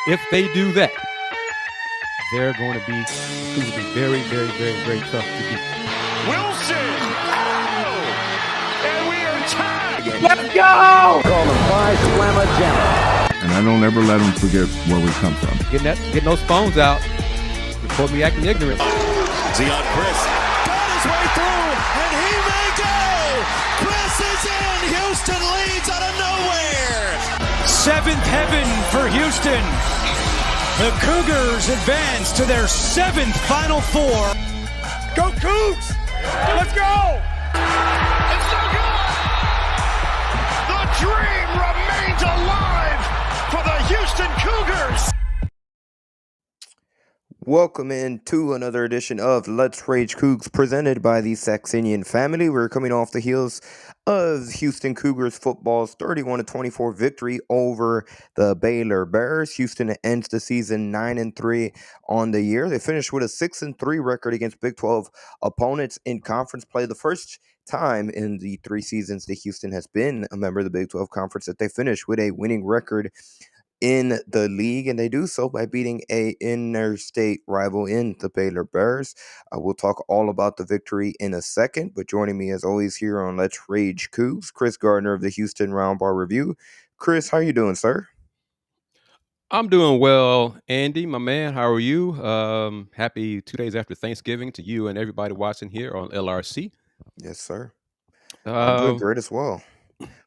if they do that, they're going to be very, very, very, very tough to beat. Wilson! Oh! And we are tied! Let's go! Call them Bryce Beall. And I don't ever let them forget where we come from. Getting those phones out before me acting ignorant. Deyon Kris got his way through, and he may go! Kris is in! Houston leads out of nowhere! Seventh heaven for Houston. The Cougars advance to their seventh Final Four. Go Cougs! Let's go! It's so good! The dream remains alive for the Houston Cougars! Welcome in to another edition of Let's Rage Coogs presented by the Saxenian Family. We're coming off the heels of Houston Cougars football's 31-24 victory over the Baylor Bears. Houston ends the season 9-3 on the year. They finished with a 6-3 record against Big 12 opponents in conference play. The first time in the 3 seasons that Houston has been a member of the Big 12 conference that they finished with a winning record in the league, and they do so by beating a interstate rival in the Baylor Bears. We'll talk all about the victory in a second, but joining me as always here on Let's Rage Coogs, Kris Gardner of the Houston Round Bar Review. Kris, how you doing, sir? I'm doing well, Andy, my man. How are you? Happy 2 days after Thanksgiving to you and everybody watching here on LRC. Yes, sir. I'm doing great as well.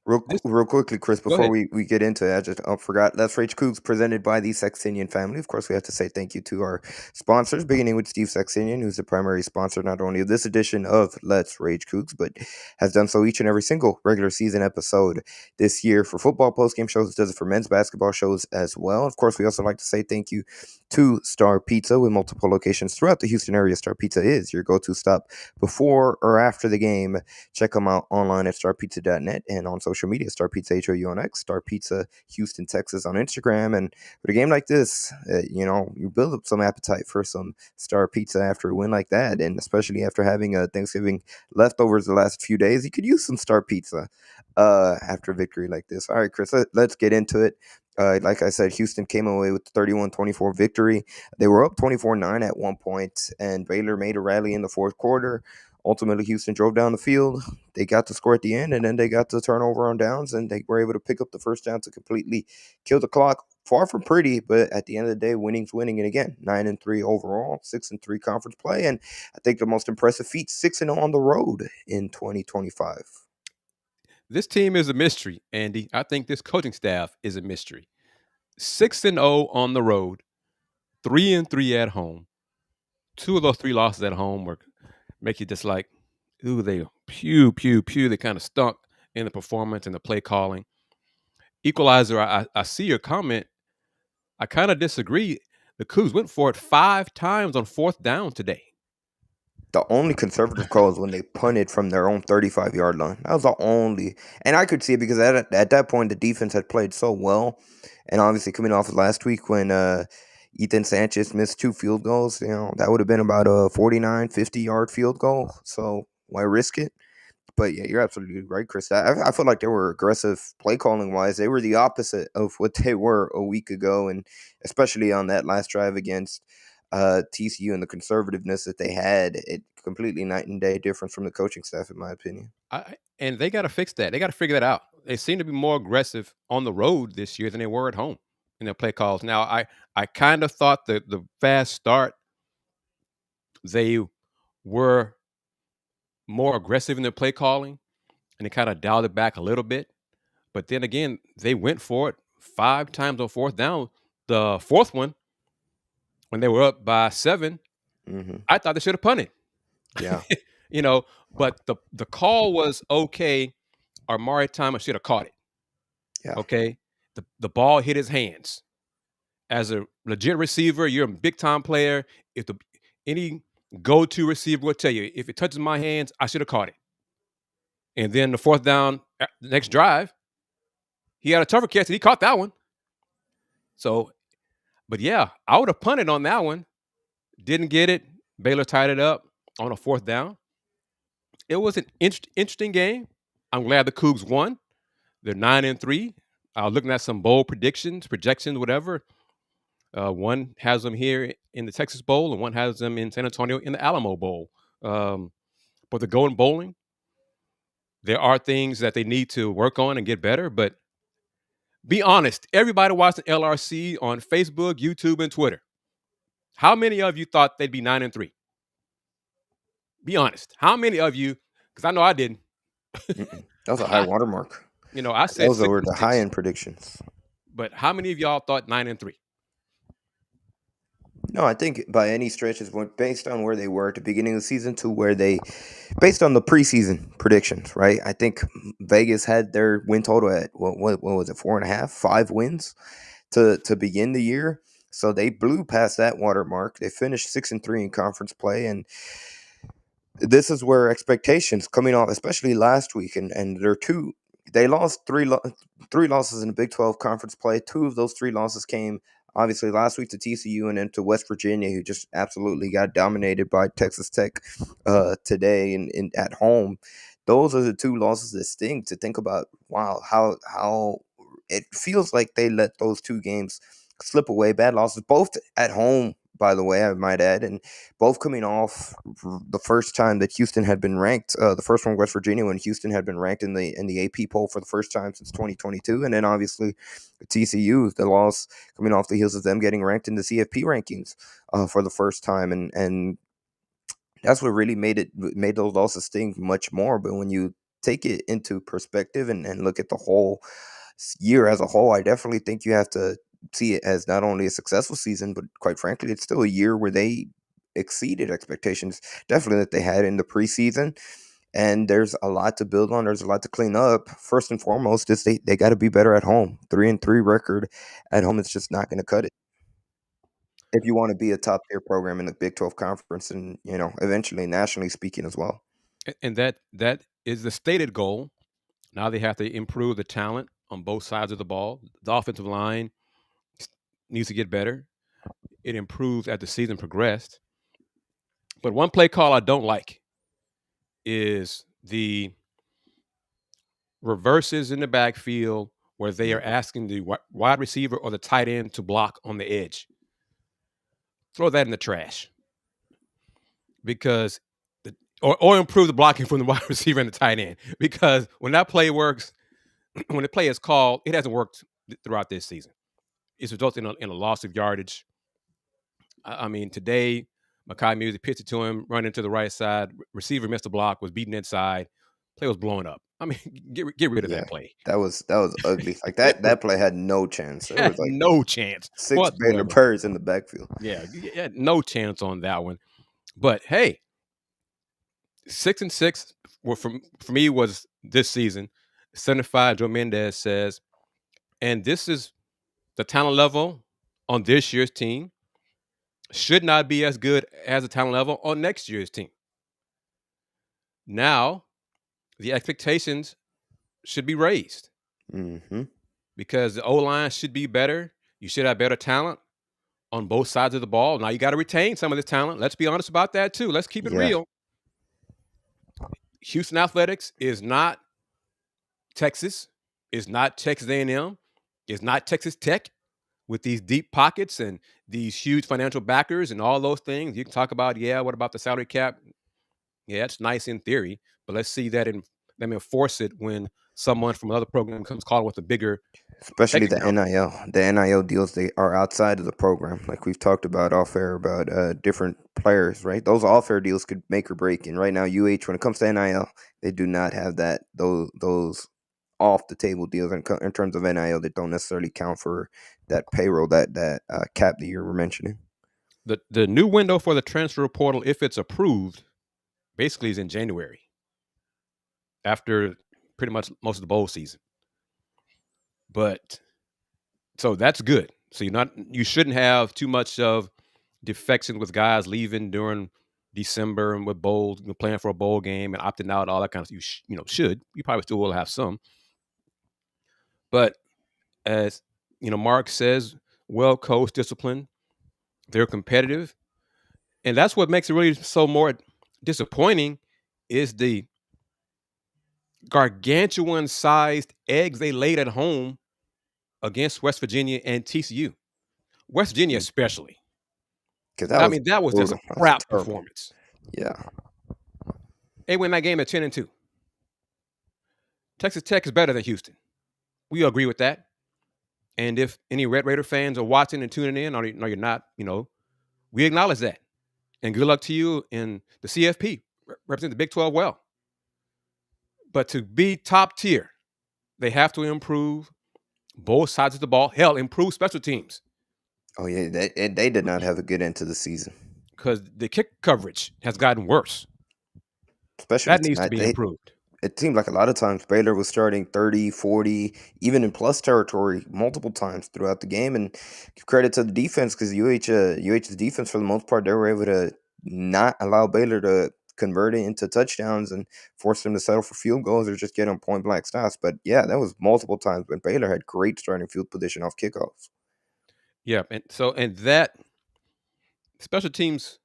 Real quickly, Kris, before we get into it, I forgot. Let's Rage Coogs presented by the Saxenian Family. Of course, we have to say thank you to our sponsors, beginning with Steve Saxenian, who's the primary sponsor not only of this edition of Let's Rage Coogs, but has done so each and every single regular season episode this year for football postgame shows. Does it for men's basketball shows as well. Of course, we also like to say thank you to Star Pizza with multiple locations throughout the Houston area. Star Pizza is your go-to stop before or after the game. Check them out online at starpizza.net and on social media, Star Pizza HOU on X, Star Pizza Houston, Texas on Instagram. And with a game like this, you build up some appetite for some Star Pizza after a win like that, and especially after having a Thanksgiving leftovers the last few days, you could use some Star Pizza after a victory like this. All right, Kris, let's get into it. Like I said, Houston came away with the 31-24 victory. They were up 24-9 at one point, and Baylor made a rally in the fourth quarter. Ultimately, Houston drove down the field. They got the score at the end, and then they got the turnover on downs, and they were able to pick up the first down to completely kill the clock. Far from pretty, but at the end of the day, winning's winning. And again, 9-3 overall, 6-3 conference play, and I think the most impressive feat, 6-0 on the road in 2025. This team is a mystery, Andy. I think this coaching staff is a mystery. 6-0 on the road, 3-3 at home. 2 of those 3 losses at home make you just like, ooh, they pew. They kind of stunk in the performance and the play calling. Equalizer, I see your comment. I kind of disagree. The Cougs went for it 5 times on 4th down today. The only conservative call is when they punted from their own 35-yard line. That was the only. And I could see it because at that point, the defense had played so well. And obviously coming off of last week when Ethan Sanchez missed 2 field goals, that would have been about a 49, 50-yard field goal. So why risk it? But yeah, you're absolutely right, Kris. I feel like they were aggressive play calling wise. They were the opposite of what they were a week ago, and especially on that last drive against TCU and the conservativeness that they had, it completely night and day difference from the coaching staff, in my opinion. And they got to fix that. They got to figure that out. They seem to be more aggressive on the road this year than they were at home in their play calls. Now, I kind of thought that the fast start, they were more aggressive in their play calling, and they kind of dialed it back a little bit. But then again, they went for it 5 times on 4th down. The 4th one, when they were up by 7, I thought they should have punted. Yeah. But the call was okay. Amari Thomas should have caught it. Yeah. Okay. The ball hit his hands. As a legit receiver, you're a big-time player. If any go-to receiver will tell you, if it touches my hands, I should have caught it. And then the 4th down, the next drive, he had a tougher catch, and he caught that one. So, but yeah, I would have punted on that one. Didn't get it. Baylor tied it up on a 4th down. It was an interesting game. I'm glad the Cougs won. They're 9-3. Looking at some bold projections, whatever. One has them here in the Texas Bowl, and one has them in San Antonio in the Alamo Bowl. But the going bowling, there are things that they need to work on and get better. But be honest, everybody watching LRC on Facebook, YouTube, and Twitter, how many of you thought they'd be 9-3? Be honest. How many of you? Because I know I didn't. That was a high watermark. I said those were the high-end predictions. But how many of y'all thought 9-3? No, I think by any stretch is based on where they were at the beginning of the season to where based on the preseason predictions, right? I think Vegas had their win total at what was it, 4.5, 5 wins to begin the year. So they blew past that watermark. They finished 6-3 in conference play, and this is where expectations coming off, especially last week, and they lost three losses in the Big 12 conference play. 2 of those 3 losses came obviously last week to TCU and then to West Virginia, who just absolutely got dominated by Texas Tech today in at home. Those are the 2 losses that sting to think about. Wow, how it feels like they let those 2 games slip away. Bad losses, both at home, by the way, I might add, and both coming off the first time that Houston had been ranked. The first one, West Virginia, when Houston had been ranked in the AP poll for the first time since 2022, and then obviously TCU, the loss coming off the heels of them getting ranked in the CFP rankings for the first time, and that's what really made those losses sting much more. But when you take it into perspective and look at the whole year as a whole, I definitely think you have to see it as not only a successful season, but quite frankly, it's still a year where they exceeded expectations, definitely that they had in the preseason. And there's a lot to build on. There's a lot to clean up. First and foremost is they got to be better at home. 3-3 record at home is just not going to cut it if you want to be a top tier program in the Big 12 conference, and eventually nationally speaking as well. And that is the stated goal. Now they have to improve the talent on both sides of the ball. The offensive line needs to get better. It improved as the season progressed. But one play call I don't like is the reverses in the backfield where they are asking the wide receiver or the tight end to block on the edge. Throw that in the trash. Because or improve the blocking from the wide receiver and the tight end. Because when that play works, when the play is called, it hasn't worked throughout this season. It's resulted in a loss of yardage. I mean, today, Makai Music pitched it to him, running to the right side. Receiver missed the block, was beaten inside. Play was blowing up. I mean, get rid of that play. That was ugly. Like that play had no chance. It was like no chance. 6 Baylor birds in the backfield. Yeah, no chance on that one. But hey, 6-6 for me was this season. 75, Joe Mendez says, and this is the talent level on this year's team should not be as good as the talent level on next year's team. Now, the expectations should be raised because the O-line should be better. You should have better talent on both sides of the ball. Now, you got to retain some of this talent. Let's be honest about that, too. Let's keep it real. Houston Athletics is not Texas, is not Texas A&M, is not Texas Tech with these deep pockets and these huge financial backers and all those things. You can talk about, what about the salary cap? Yeah, it's nice in theory, but let's see that them enforce it when someone from another program comes calling with a bigger, especially the NIL. The NIL deals, they are outside of the program. Like we've talked about off air about different players, right? Those off air deals could make or break. And right now, UH, when it comes to NIL, they do not have those off the table deals in terms of NIL that don't necessarily count for that payroll, that cap that you were mentioning. The new window for the transfer portal, if it's approved, basically is in January, after pretty much most of the bowl season. But so that's good. So you shouldn't have too much of defections with guys leaving during December and with bowls, playing for a bowl game and opting out, all that kind of stuff. You probably still will have some. But as Mark says, well coached, disciplined, they're competitive, and that's what makes it really so more disappointing is the gargantuan-sized eggs they laid at home against West Virginia and TCU. West Virginia especially. Because that was just a crap performance. Yeah. They win that game at 10-2. Texas Tech is better than Houston. We agree with that. And if any Red Raider fans are watching and tuning in, or no, you're not, we acknowledge that. And good luck to you in the CFP. Represent the Big 12 well. But to be top tier, they have to improve both sides of the ball. Hell, improve special teams. Oh, yeah. They did not have a good end to the season. Because the kick coverage has gotten worse. Especially that needs to be improved. It seemed like a lot of times Baylor was starting 30, 40, even in plus territory multiple times throughout the game. And give credit to the defense because UH's defense, for the most part, they were able to not allow Baylor to convert it into touchdowns and force them to settle for field goals or just get on point blank stops. But yeah, that was multiple times when Baylor had great starting field position off kickoffs. Yeah, and that special teams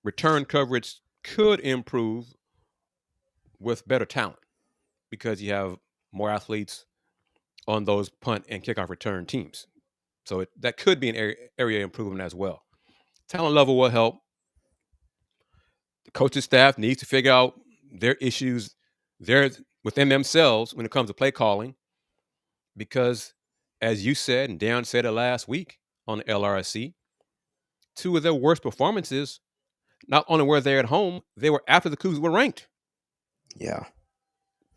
return coverage could improve with better talent because you have more athletes on those punt and kickoff return teams. So that could be an area improvement as well. Talent level will help. The coaching staff needs to figure out their issues within themselves when it comes to play calling because, as you said, and Dayon said it last week on the LRSC, two of their worst performances, not only were they at home, they were after the Cougars were ranked. Yeah.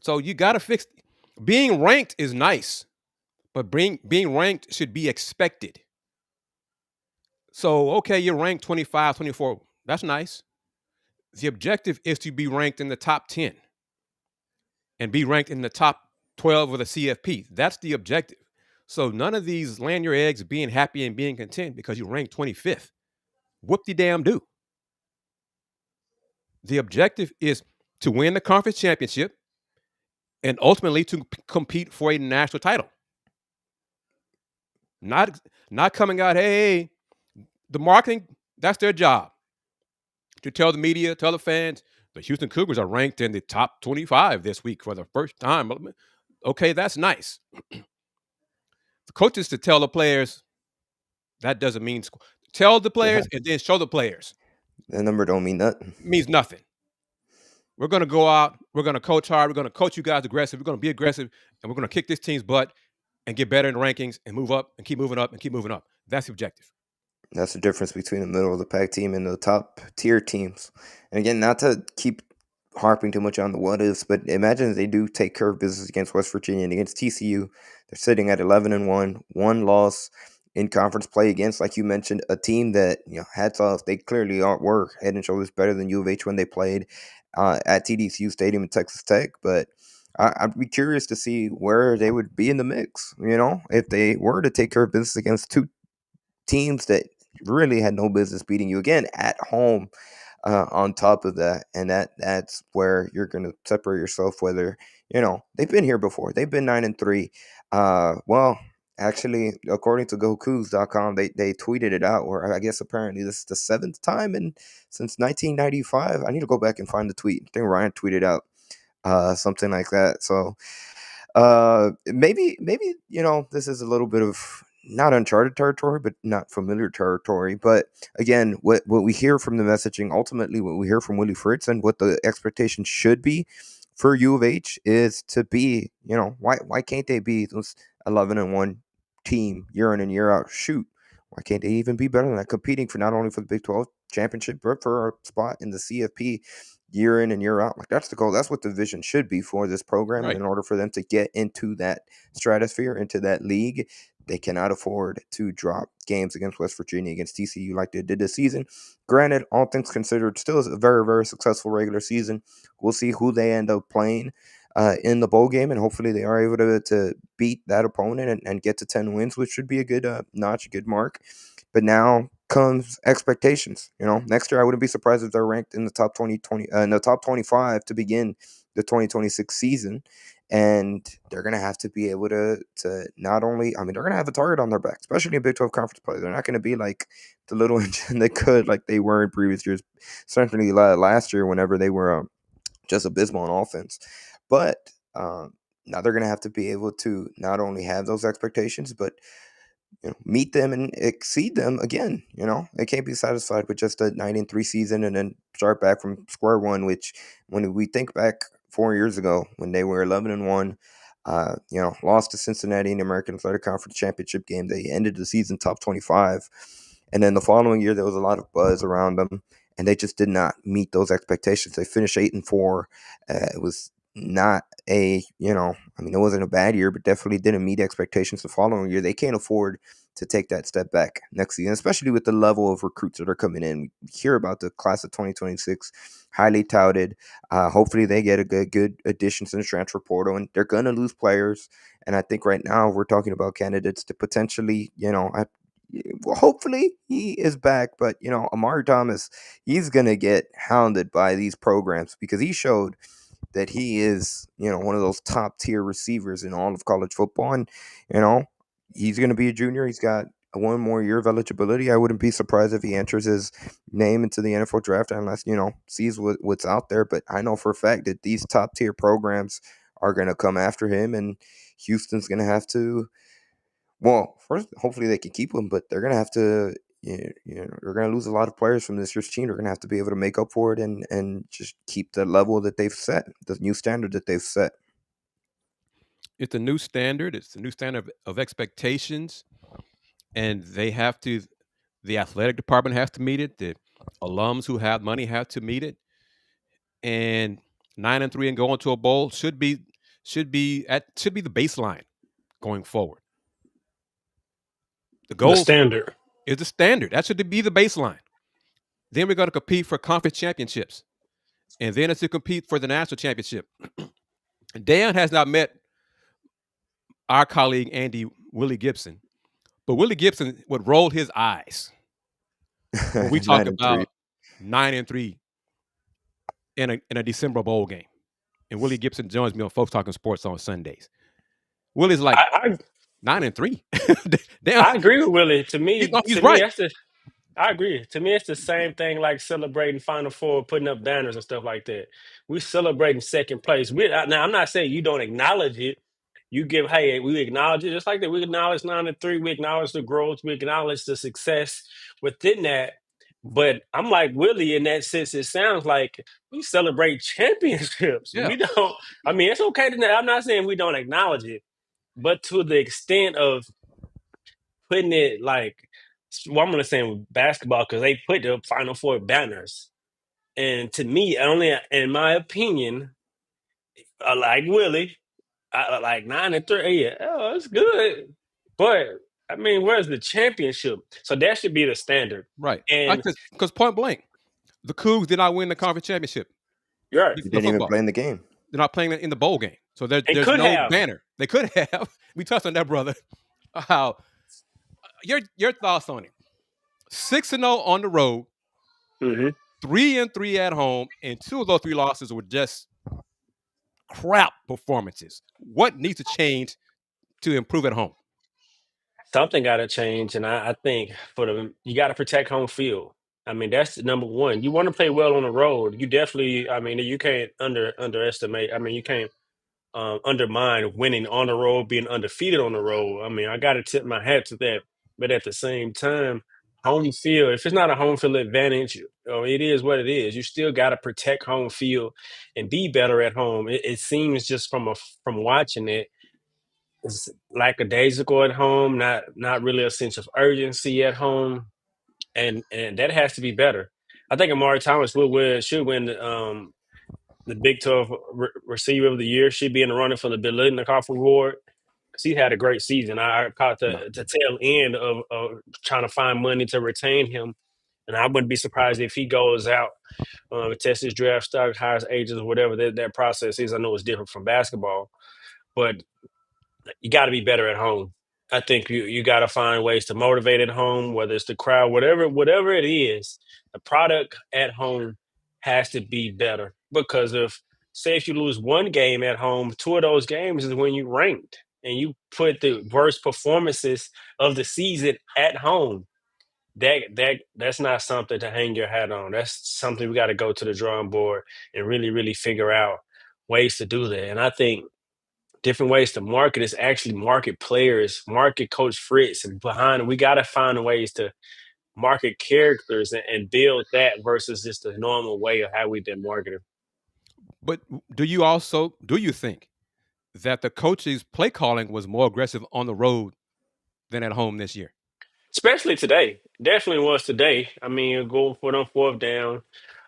So you got to fix. Being ranked is nice, but being ranked should be expected. So, okay, you're ranked 25, 24. That's nice. The objective is to be ranked in the top 10 and be ranked in the top 12 of the CFP. That's the objective. So none of these land your eggs being happy and being content because you ranked 25th. Whoop-de-damn-do. The objective is to win the conference championship and ultimately to compete for a national title. Not coming out, hey, the marketing, that's their job. To tell the media, tell the fans, the Houston Cougars are ranked in the top 25 this week for the first time. Okay, that's nice. The coaches to tell the players, that doesn't mean tell the players and then show the players. That number don't mean nothing. It means nothing. We're going to go out. We're going to coach hard. We're going to coach you guys aggressive. We're going to be aggressive, and we're going to kick this team's butt and get better in the rankings and move up and keep moving up and keep moving up. That's the objective. That's the difference between the middle of the pack team and the top tier teams. And again, not to keep harping too much on the what ifs, but imagine if they do take care of business against West Virginia and against TCU. They're sitting at 11-1, one loss in conference play against, like you mentioned, a team that hats off. They clearly were head and shoulders better than U of H when they played at TDCU Stadium in Texas Tech. But I'd be curious to see where they would be in the mix. If they were to take care of business against two teams that really had no business beating you again at home. On top of that, and that's where you're going to separate yourself. Whether they've been here before, they've been 9-3. Well, actually, according to GoCougs.com, they tweeted it out. Where I guess apparently this is the 7th time since 1995. I need to go back and find the tweet. I think Ryan tweeted out something like that. So maybe this is a little bit of not uncharted territory, but not familiar territory. But again, what we hear from the messaging, ultimately what we hear from Willie Fritz and what the expectation should be for U of H is to be, why can't they be those 11-1 team year in and year out? Shoot, why can't they even be better than that, competing for not only for the Big 12 championship, but for a spot in the CFP year in and year out? Like, that's the goal. That's what the vision should be for this program. Right. In order for them to get into that stratosphere, into that league, they cannot afford to drop games against West Virginia, against TCU like they did this season. Granted, all things considered, still is a very, very successful regular season. We'll see who they end up playing in the bowl game, and hopefully they are able to beat that opponent and get to 10 wins, which should be a good notch, a good mark. But now comes expectations. Next year I wouldn't be surprised if they're ranked in the top 25 to begin the 2026 season. And they're going to have to be able to not only, they're going to have a target on their back, especially in Big 12 conference play. They're not going to be like the little engine they could, like they were in previous years, certainly last year whenever they were just abysmal on offense. But now they're going to have to be able to not only have those expectations, but meet them and exceed them again. They can't be satisfied with just a 9-3 season and then start back from square one. Which, when we think back 4 years ago when they were 11-1, lost to Cincinnati in the American Athletic Conference Championship game. They ended the season top 25, and then the following year there was a lot of buzz around them, and they just did not meet those expectations. They finished 8-4. It was not it wasn't a bad year, but definitely didn't meet expectations the following year. They can't afford to take that step back next season, especially with the level of recruits that are coming in. We hear about the class of 2026, highly touted. Hopefully they get a good additions in the transfer portal, and they're going to lose players. And I think right now we're talking about candidates to potentially, hopefully he is back, but Amari Thomas, he's going to get hounded by these programs because he showed that he is, one of those top tier receivers in all of college football. And, he's going to be a junior. He's got one more year of eligibility. I wouldn't be surprised if he enters his name into the NFL draft unless, sees what's out there. But I know for a fact that these top tier programs are going to come after him, and Houston's going to have to, first, hopefully they can keep him, but they're going to have to, they're going to lose a lot of players from this year's team. They're going to have to be able to make up for it and just keep the level that they've set, the new standard that they've set. It's a new standard. It's a new standard of expectations, and they have to. The athletic department has to meet it. The alums who have money have to meet it. And 9-3 and going to a bowl should be the baseline going forward. The goal standard is the standard. That should be the baseline. Then we're going to compete for conference championships, and then it's to compete for the national championship. Dayon has not met our colleague Andy Willie Gibson, but Willie Gibson would roll his eyes when we talk about 9-3 in a December bowl game. And Willie Gibson joins me on Folks Talking Sports on Sundays. Willie's like 9-3. I agree with Willie. To me, he's right. I agree. To me, it's the same thing like celebrating Final Four, putting up banners and stuff like that. We're celebrating second place. Now, I'm not saying you don't acknowledge it. You we acknowledge it just like that. We acknowledge 9-3. We acknowledge the growth. We acknowledge the success within that. But I'm like Willie in that sense. It sounds like we celebrate championships. Yeah. We don't. I mean, it's okay to. I'm not saying we don't acknowledge it, but to the extent of putting it like, well, I'm going to say with basketball because they put the Final Four banners. And to me, only in my opinion, I like Willie. I like 9-3. Yeah, oh, it's good. But, I mean, where's the championship? So that should be the standard. Right. And because point blank, the Cougs did not win the conference championship. You're right. They didn't even play in the game. They're not playing in the bowl game. So there's no banner. They could have. We touched on that, brother. How your thoughts on it? 6-0 on the road, 3-3 at home, and 2 of those 3 losses were just crap performances. What needs to change to improve at home? Something got to change, and I think you got to protect home field. I mean, that's number one. You want to play well on the road. You definitely. I mean, you can't underestimate. I mean, you can't undermine winning on the road, being undefeated on the road. I mean, I got to tip my hat to that. But at the same time, home field, if it's not a home field advantage, it is what it is. You still got to protect home field and be better at home. It seems just from watching it, it's lackadaisical at home, not really a sense of urgency at home. And that has to be better. I think Amari Thomas should win the Big 12 Receiver of the Year. Should be in the running for the Biletnikoff Award because he had a great season. I caught the tail end of trying to find money to retain him, and I wouldn't be surprised if he goes out, tests his draft stock, hires agents, whatever that process is. I know it's different from basketball, but you got to be better at home. I think you got to find ways to motivate at home, whether it's the crowd, whatever it is. The product at home has to be better because if you lose one game at home, 2 of those games is when you ranked and you put the worst performances of the season at home. That's not something to hang your hat on. That's something we got to go to the drawing board and really, really figure out ways to do that. And I think different ways to market is actually market players, market Coach Fritz, and behind we got to find ways to market characters and build that versus just the normal way of how we've been marketing. But do you think that the coach's play calling was more aggressive on the road than at home this year? Especially today. Definitely was today. I mean, go for them fourth down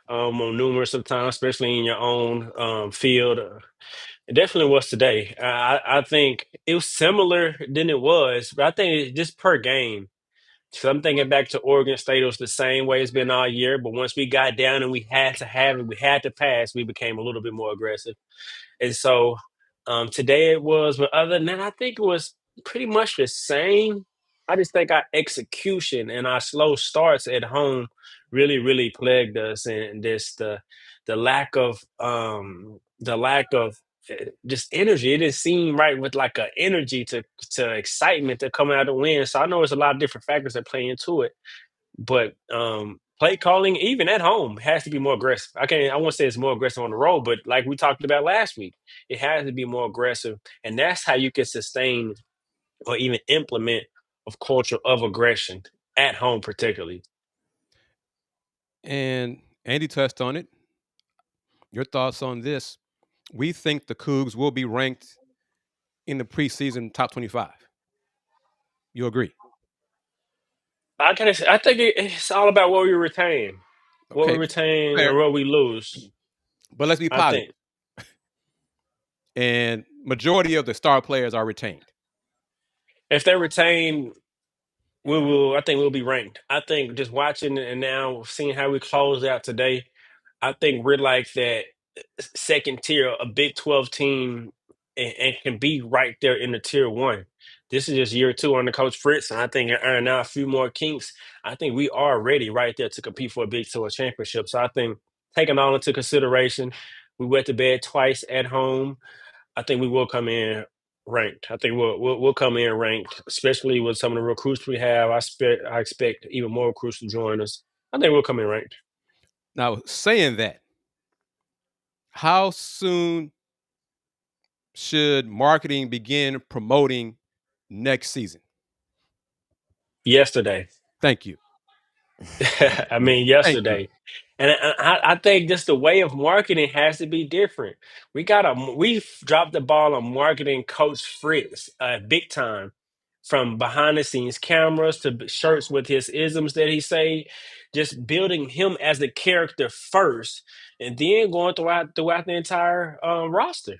on numerous of times, especially in your own field. It definitely was today. I think it was similar than it was, but I think just per game. So I'm thinking back to Oregon State. It was the same way it's been all year, but once we got down and we had to have it, we had to pass, we became a little bit more aggressive. And so today it was, but other than that, I think it was pretty much the same. I just think our execution and our slow starts at home really, really plagued us, and this the lack of just energy. It didn't seem right with like a energy to excitement to come out of the win. So I know there's a lot of different factors that play into it, but play calling, even at home, has to be more aggressive. I won't say it's more aggressive on the road, but like we talked about last week, it has to be more aggressive. And that's how you can sustain or even implement a culture of aggression at home, particularly. And Andy touched on it. Your thoughts on this? We think the Cougs will be ranked in the preseason top 25. You agree? I think it's all about what we retain. What we Okay, retain fair. or what we lose. But let's be I positive. think. And majority of the star players are retained. If they retain, I think we'll be ranked. I think just watching and now seeing how we closed out today, I think we're like that second tier, a Big 12 team, and can be right there in the tier one. This is just year two under Coach Fritz, and I think iron out a few more kinks. I think we are ready right there to compete for a Big 12 championship. So I think taking all into consideration, we went to bed twice at home. I think we will come in ranked. I think we'll come in ranked, especially with some of the recruits we have. I expect even more recruits to join us. I think we'll come in ranked. Now, saying that, how soon should marketing begin promoting next season? Yesterday. Thank you. I mean, yesterday. And I think just the way of marketing has to be different. We've dropped the ball on marketing Coach Fritz big time, from behind the scenes cameras to shirts with his isms that he say, just building him as the character first, and then going throughout the entire roster.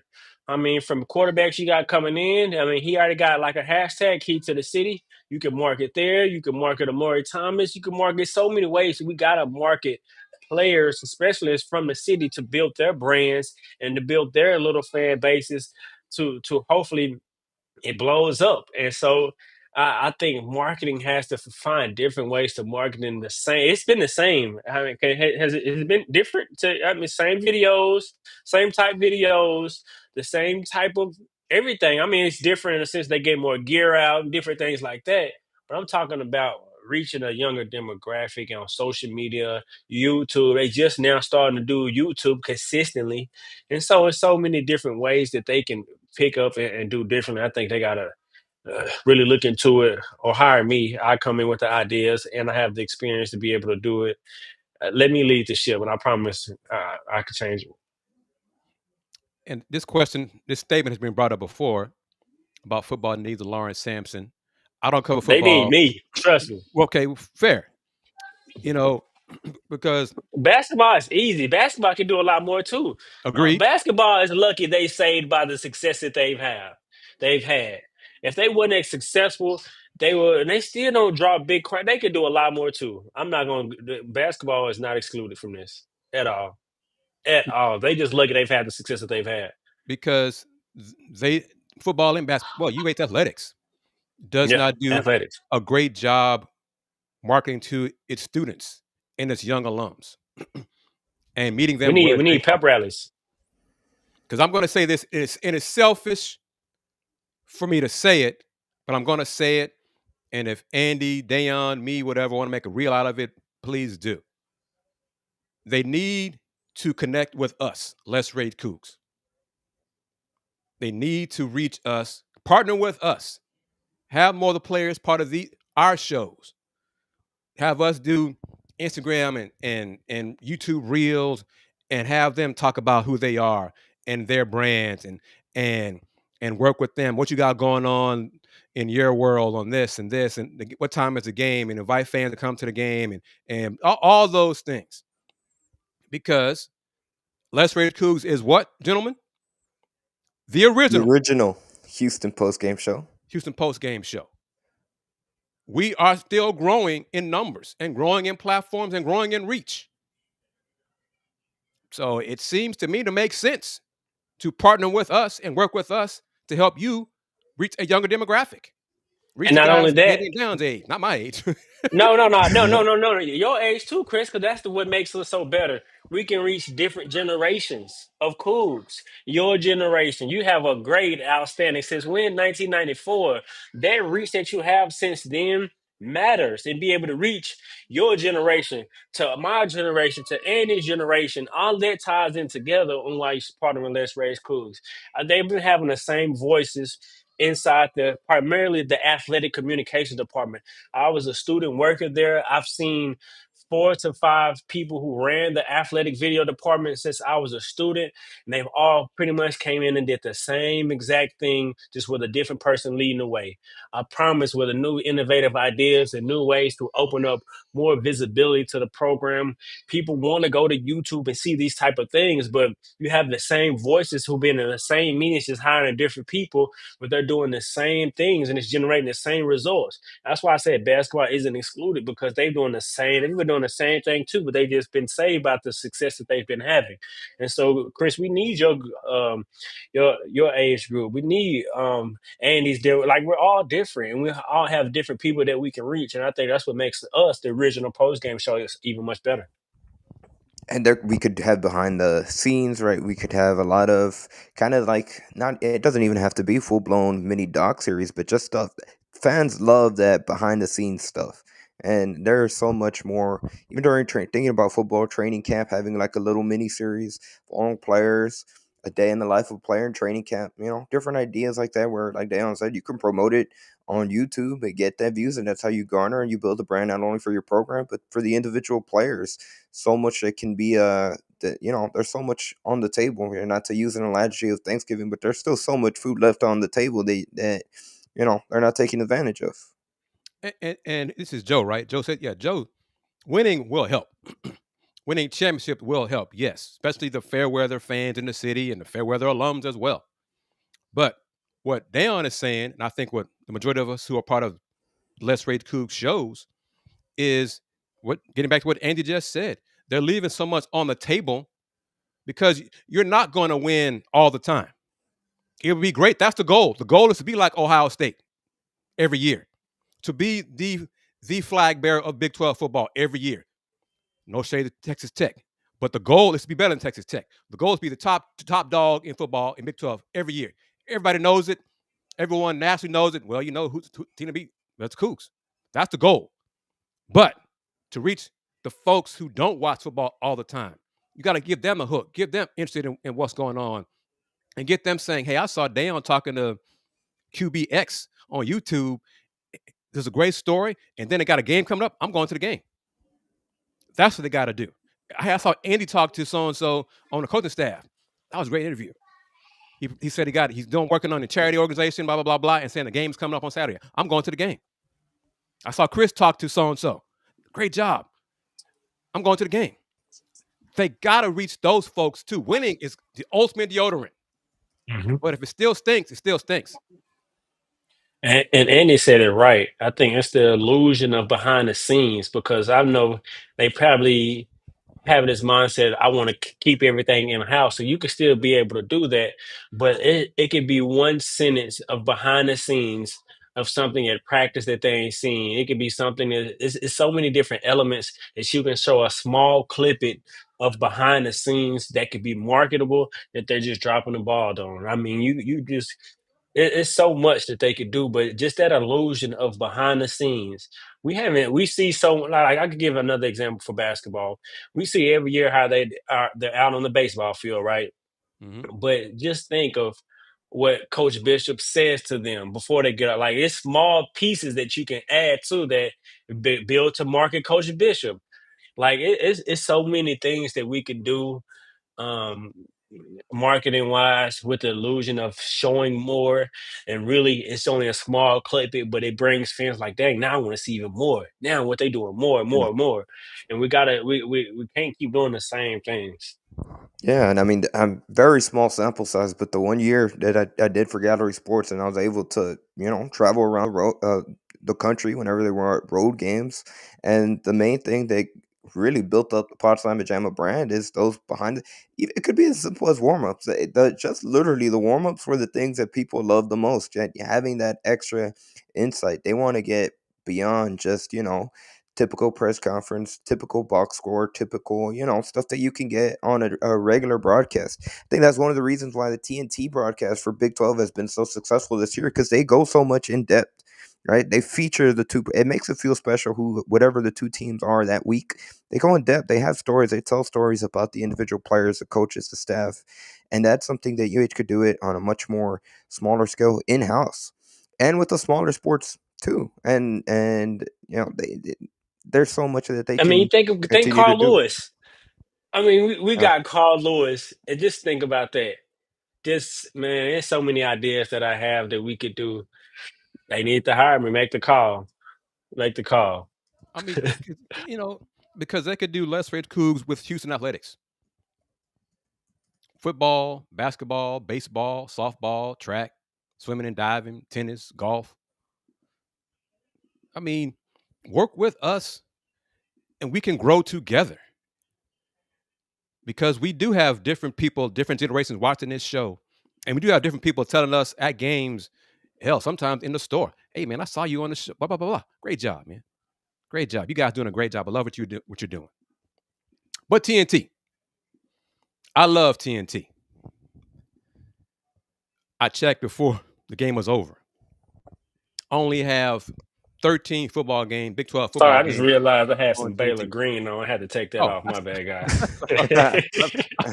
I mean, from quarterbacks you got coming in. I mean, he already got like a hashtag key to the city. You can market there. You can market Amari Thomas. You can market so many ways. We got to market players, especially from the city, to build their brands and to build their little fan bases to hopefully it blows up. And so I think marketing has to find different ways to market in the same. It's been the same. I mean, has it been different? Same videos, same type videos, the same type of everything. I mean, it's different in the sense they get more gear out and different things like that. But I'm talking about reaching a younger demographic on social media, YouTube. They just now starting to do YouTube consistently. And so it's so many different ways that they can pick up and do differently. I think they got to really look into it or hire me. I come in with the ideas and I have the experience to be able to do it. Let me lead the ship, and I promise I can change it. And this statement has been brought up before about football needs of Lawrence Sampson. I don't cover They football. need me. Trust me. Okay, fair. Because basketball is easy. Basketball can do a lot more too. Agreed. Basketball is lucky they saved by the success that they've had. If they weren't as successful, and they still don't drop big crowd. They could do a lot more too. I'm not going to. Basketball is not excluded from this at all. At all. They just lucky they've had the success that they've had. Because football and basketball, UH Athletics does not do athletics. a great job marketing to its students and its young alums and meeting them. We need pep rallies. Because I'm going to say this, it's selfish for me to say it, but I'm going to say it. And if Andy, Dayon, me, whatever, want to make a reel out of it, please do. They need to connect with us. Let's Rage Coogs. They need to reach us, partner with us, have more of the players part of our shows, have us do Instagram and YouTube reels, and have them talk about who they are and their brands and work with them. What you got going on in your world on this and this and what time is the game, and invite fans to come to the game and all those things. Because Let's Rage Coogs is what, gentlemen? The original Houston postgame show. Houston postgame show. We are still growing in numbers and growing in platforms and growing in reach. So it seems to me to make sense to partner with us and work with us to help you reach a younger demographic. Reach And the not only guys that, Andy Yanez's age, not my age. No. Your age too, Chris, because that's what makes us so better. We can reach different generations of Cougs. Your generation, you have a great, outstanding since when 1994. That reach that you have since then matters, and be able to reach your generation to my generation to Andy's generation. All that ties in together on why you partner with Let's Raise Cougs. They've been having the same voices inside primarily the athletic communication department. I was a student worker there. I've seen 4 to 5 people who ran the athletic video department since I was a student, and they've all pretty much came in and did the same exact thing, just with a different person leading the way. I promise, with a new innovative ideas and new ways to open up more visibility to the program. People want to go to YouTube and see these type of things, but you have the same voices who've been in the same meetings, just hiring different people, but they're doing the same things and it's generating the same results. That's why I said basketball isn't excluded, because they've been doing the same thing too, but they just been saved by the success that they've been having. And so, Chris, we need your age group. We need Andy's different. Like, we're all different, and we all have different people that we can reach. And I think that's what makes us the original post game show is even much better. And there, we could have behind the scenes, right? We could have a lot of kind of like, not, it doesn't even have to be full blown mini doc series, but just stuff. Fans love that behind the scenes stuff. And there's so much more, even during thinking about football training camp, having like a little mini series on players, a day in the life of a player in training camp, different ideas like that, where, like Dayon said, you can promote it on YouTube and get that views, and that's how you garner and you build a brand, not only for your program, but for the individual players. So much that can be, there's so much on the table here, not to use an analogy of Thanksgiving, but there's still so much food left on the table that they're not taking advantage of. And this is Joe, right? Joe said, yeah, Joe, winning will help. Winning championship will help, yes, especially the Fairweather fans in the city and the Fairweather alums as well. But what Dayon is saying, and I think what the majority of us who are part of Let's Rage Coogs shows, is getting back to what Andy just said. They're leaving so much on the table because you're not going to win all the time. It would be great. That's the goal. The goal is to be like Ohio State every year, to be the flag bearer of Big 12 football every year. No shade to Texas Tech, but the goal is to be better than Texas Tech. The goal is to be the top dog in football in Big 12 every year. Everybody knows it. Everyone nationally knows it. Well, you know who's the team to beat. That's Cougs. That's the goal. But to reach the folks who don't watch football all the time, you got to give them a hook, get them interested in what's going on, and get them saying, hey, I saw Dayon talking to QBX on YouTube. There's a great story, and then they got a game coming up. I'm going to the game. That's what they got to do. I saw Andy talk to so-and-so on the coaching staff. That was a great interview. He said he's working on a charity organization, blah, blah, blah, blah, and saying the game's coming up on Saturday. I'm going to the game. I saw Kris talk to so-and-so. Great job. I'm going to the game. They got to reach those folks too. Winning is the ultimate deodorant. Mm-hmm. But if it still stinks, it still stinks. And Andy said it right. I think it's the illusion of behind the scenes, because I know they probably have this mindset, I want to keep everything in-house. So you can still be able to do that. But it could be one sentence of behind the scenes of something at practice that they ain't seen. It could be something that it's so many different elements that you can show a small clippet of behind the scenes that could be marketable, that they're just dropping the ball on. I mean, you just it's so much that they could do, but just that illusion of behind the scenes. We see so, like, I could give another example for basketball. We see every year how they're out on the baseball field, right? Mm-hmm. But just think of what Coach Bishop says to them before they get out. Like, it's small pieces that you can add to that build to market Coach Bishop. Like, it's so many things that we could do, um, marketing wise, with the illusion of showing more. And really, it's only a small clip, but it brings fans like, dang, now I want to see even more. Now what they doing more and more and more. And we can't keep doing the same things. Yeah, and I mean, I'm very small sample size, but the one year that I did for Gallery Sports, and I was able to, travel around the country whenever there were road games, and the main thing that really built up the Potsdam Pajama brand is those behind it. It could be as simple as warm ups. Just literally the warm ups were the things that people love the most. Having that extra insight, they want to get beyond just typical press conference, typical box score, typical, stuff that you can get on a regular broadcast. I think that's one of the reasons why the TNT broadcast for Big 12 has been so successful this year, because they go so much in depth, right? They feature the two. It makes it feel special whatever the two teams are that week. They go in depth. They have stories. They tell stories about the individual players, the coaches, the staff. And that's something that UH could do it on a much more smaller scale in-house and with the smaller sports too. And there's so much that they I mean, can think continue to Carl do. Lewis. I mean, we Uh, got Carl Lewis, and just think about that. Just, man, there's so many ideas that I have that we could do. They need to hire me. Make the call. Make the call. I mean, because they could do less Rage Coogs with Houston athletics. Football, basketball, baseball, softball, track, swimming and diving, tennis, golf. I mean, work with us and we can grow together. Because we do have different people, different generations watching this show. And we do have different people telling us at games, hell, sometimes in the store, hey, man, I saw you on the show, blah, blah, blah, blah. Great job, man. Great job. You guys doing a great job. I love what you're doing. But TNT, I love TNT. I checked before the game was over. Only have 13 football games, Big 12 Sorry, football I just games realized I had on some Baylor TNT. green on. I had to take that Oh, off. My bad, I guys.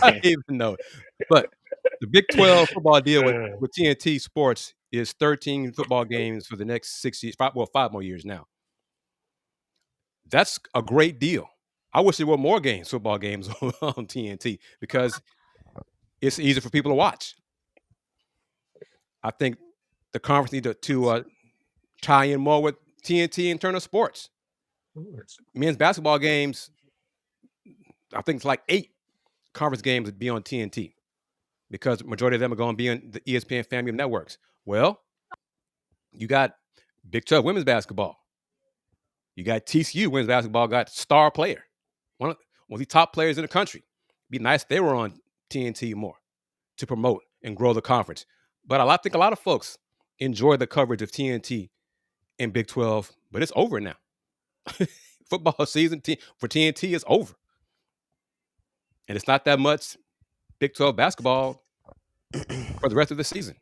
didn't even know. But the Big 12 football deal with TNT Sports is 13 football games for the next 6 years, 5 more years now. That's a great deal. I wish there were more football games on TNT, because it's easier for people to watch. I think the conference needs to tie in more with TNT and Turner Sports. Men's basketball games, I think it's like 8 conference games would be on TNT, because the majority of them are going to be on the ESPN family of networks. Well, you got Big 12 women's basketball. You got TCU women's basketball, got star player, one of the top players in the country. It'd be nice if they were on TNT more to promote and grow the conference. But I think a lot of folks enjoy the coverage of TNT in Big 12, but it's over now. Football season for TNT is over. And it's not that much Big 12 basketball for the rest of the season,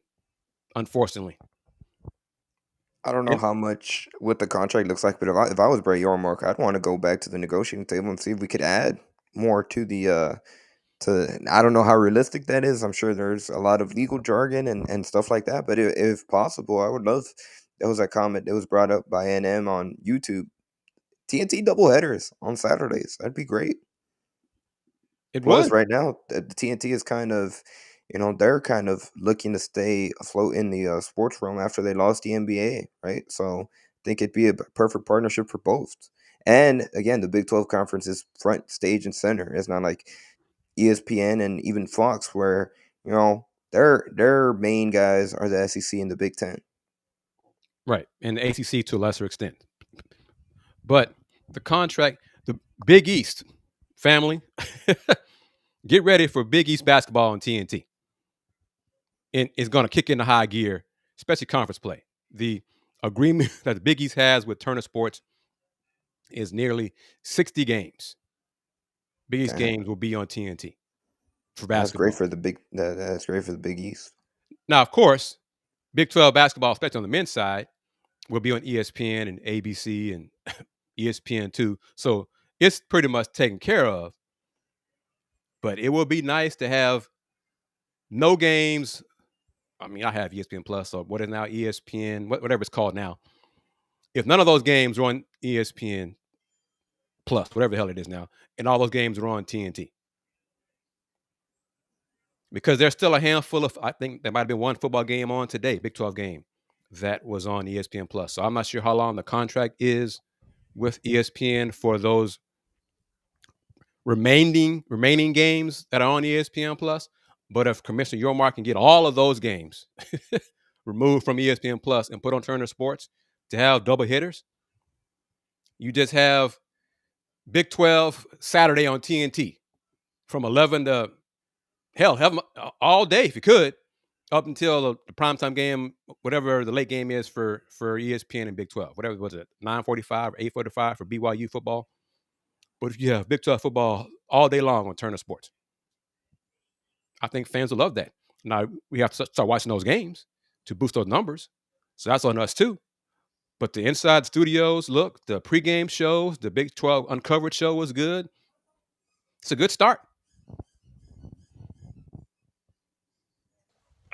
unfortunately. I don't know how much what the contract looks like, but if I was Brett Yormark, I'd want to go back to the negotiating table and see if we could add more to the I don't know how realistic that is. I'm sure there's a lot of legal jargon and stuff like that, but if possible, I would love. There was a comment that was brought up by NM on YouTube. TNT doubleheaders on Saturdays. That'd be great. It Plus, was. right now, the TNT is kind of, they're kind of looking to stay afloat in the sports realm after they lost the NBA, right? So I think it'd be a perfect partnership for both. And again, the Big 12 conference is front stage and center. It's not like ESPN and even Fox, where their main guys are the SEC and the Big 10, right, and the ACC to a lesser extent. But the contract, the Big East family, get ready for Big East basketball on TNT. And it's going to kick into high gear, especially conference play. The agreement that the Big East has with Turner Sports is nearly 60 games. Big East games will be on TNT for basketball. That's great for that's great for the Big East. Now, of course, Big 12 basketball, especially on the men's side, will be on ESPN and ABC and ESPN2. So it's pretty much taken care of. But it will be nice to have no games I mean, I have ESPN Plus, so what is now ESPN, whatever it's called now. If none of those games are on ESPN Plus, whatever the hell it is now, and all those games are on TNT. Because there's still a handful of, I think there might have been one football game on today, Big 12 game, that was on ESPN Plus. So I'm not sure how long the contract is with ESPN for those remaining games that are on ESPN Plus. But if Commissioner Yormark can get all of those games removed from ESPN Plus and put on Turner Sports to have double hitters, you just have Big 12 Saturday on TNT from 11 to, hell, have them all day if you could, up until the primetime game, whatever the late game is for ESPN and Big 12. Whatever was it, 9:45 or 8:45 for BYU football. But if you have Big 12 football all day long on Turner Sports, I think fans will love that. Now, we have to start watching those games to boost those numbers. So that's on us too. But the inside studios, look, the pregame shows, the Big 12 Uncovered show was good. It's a good start.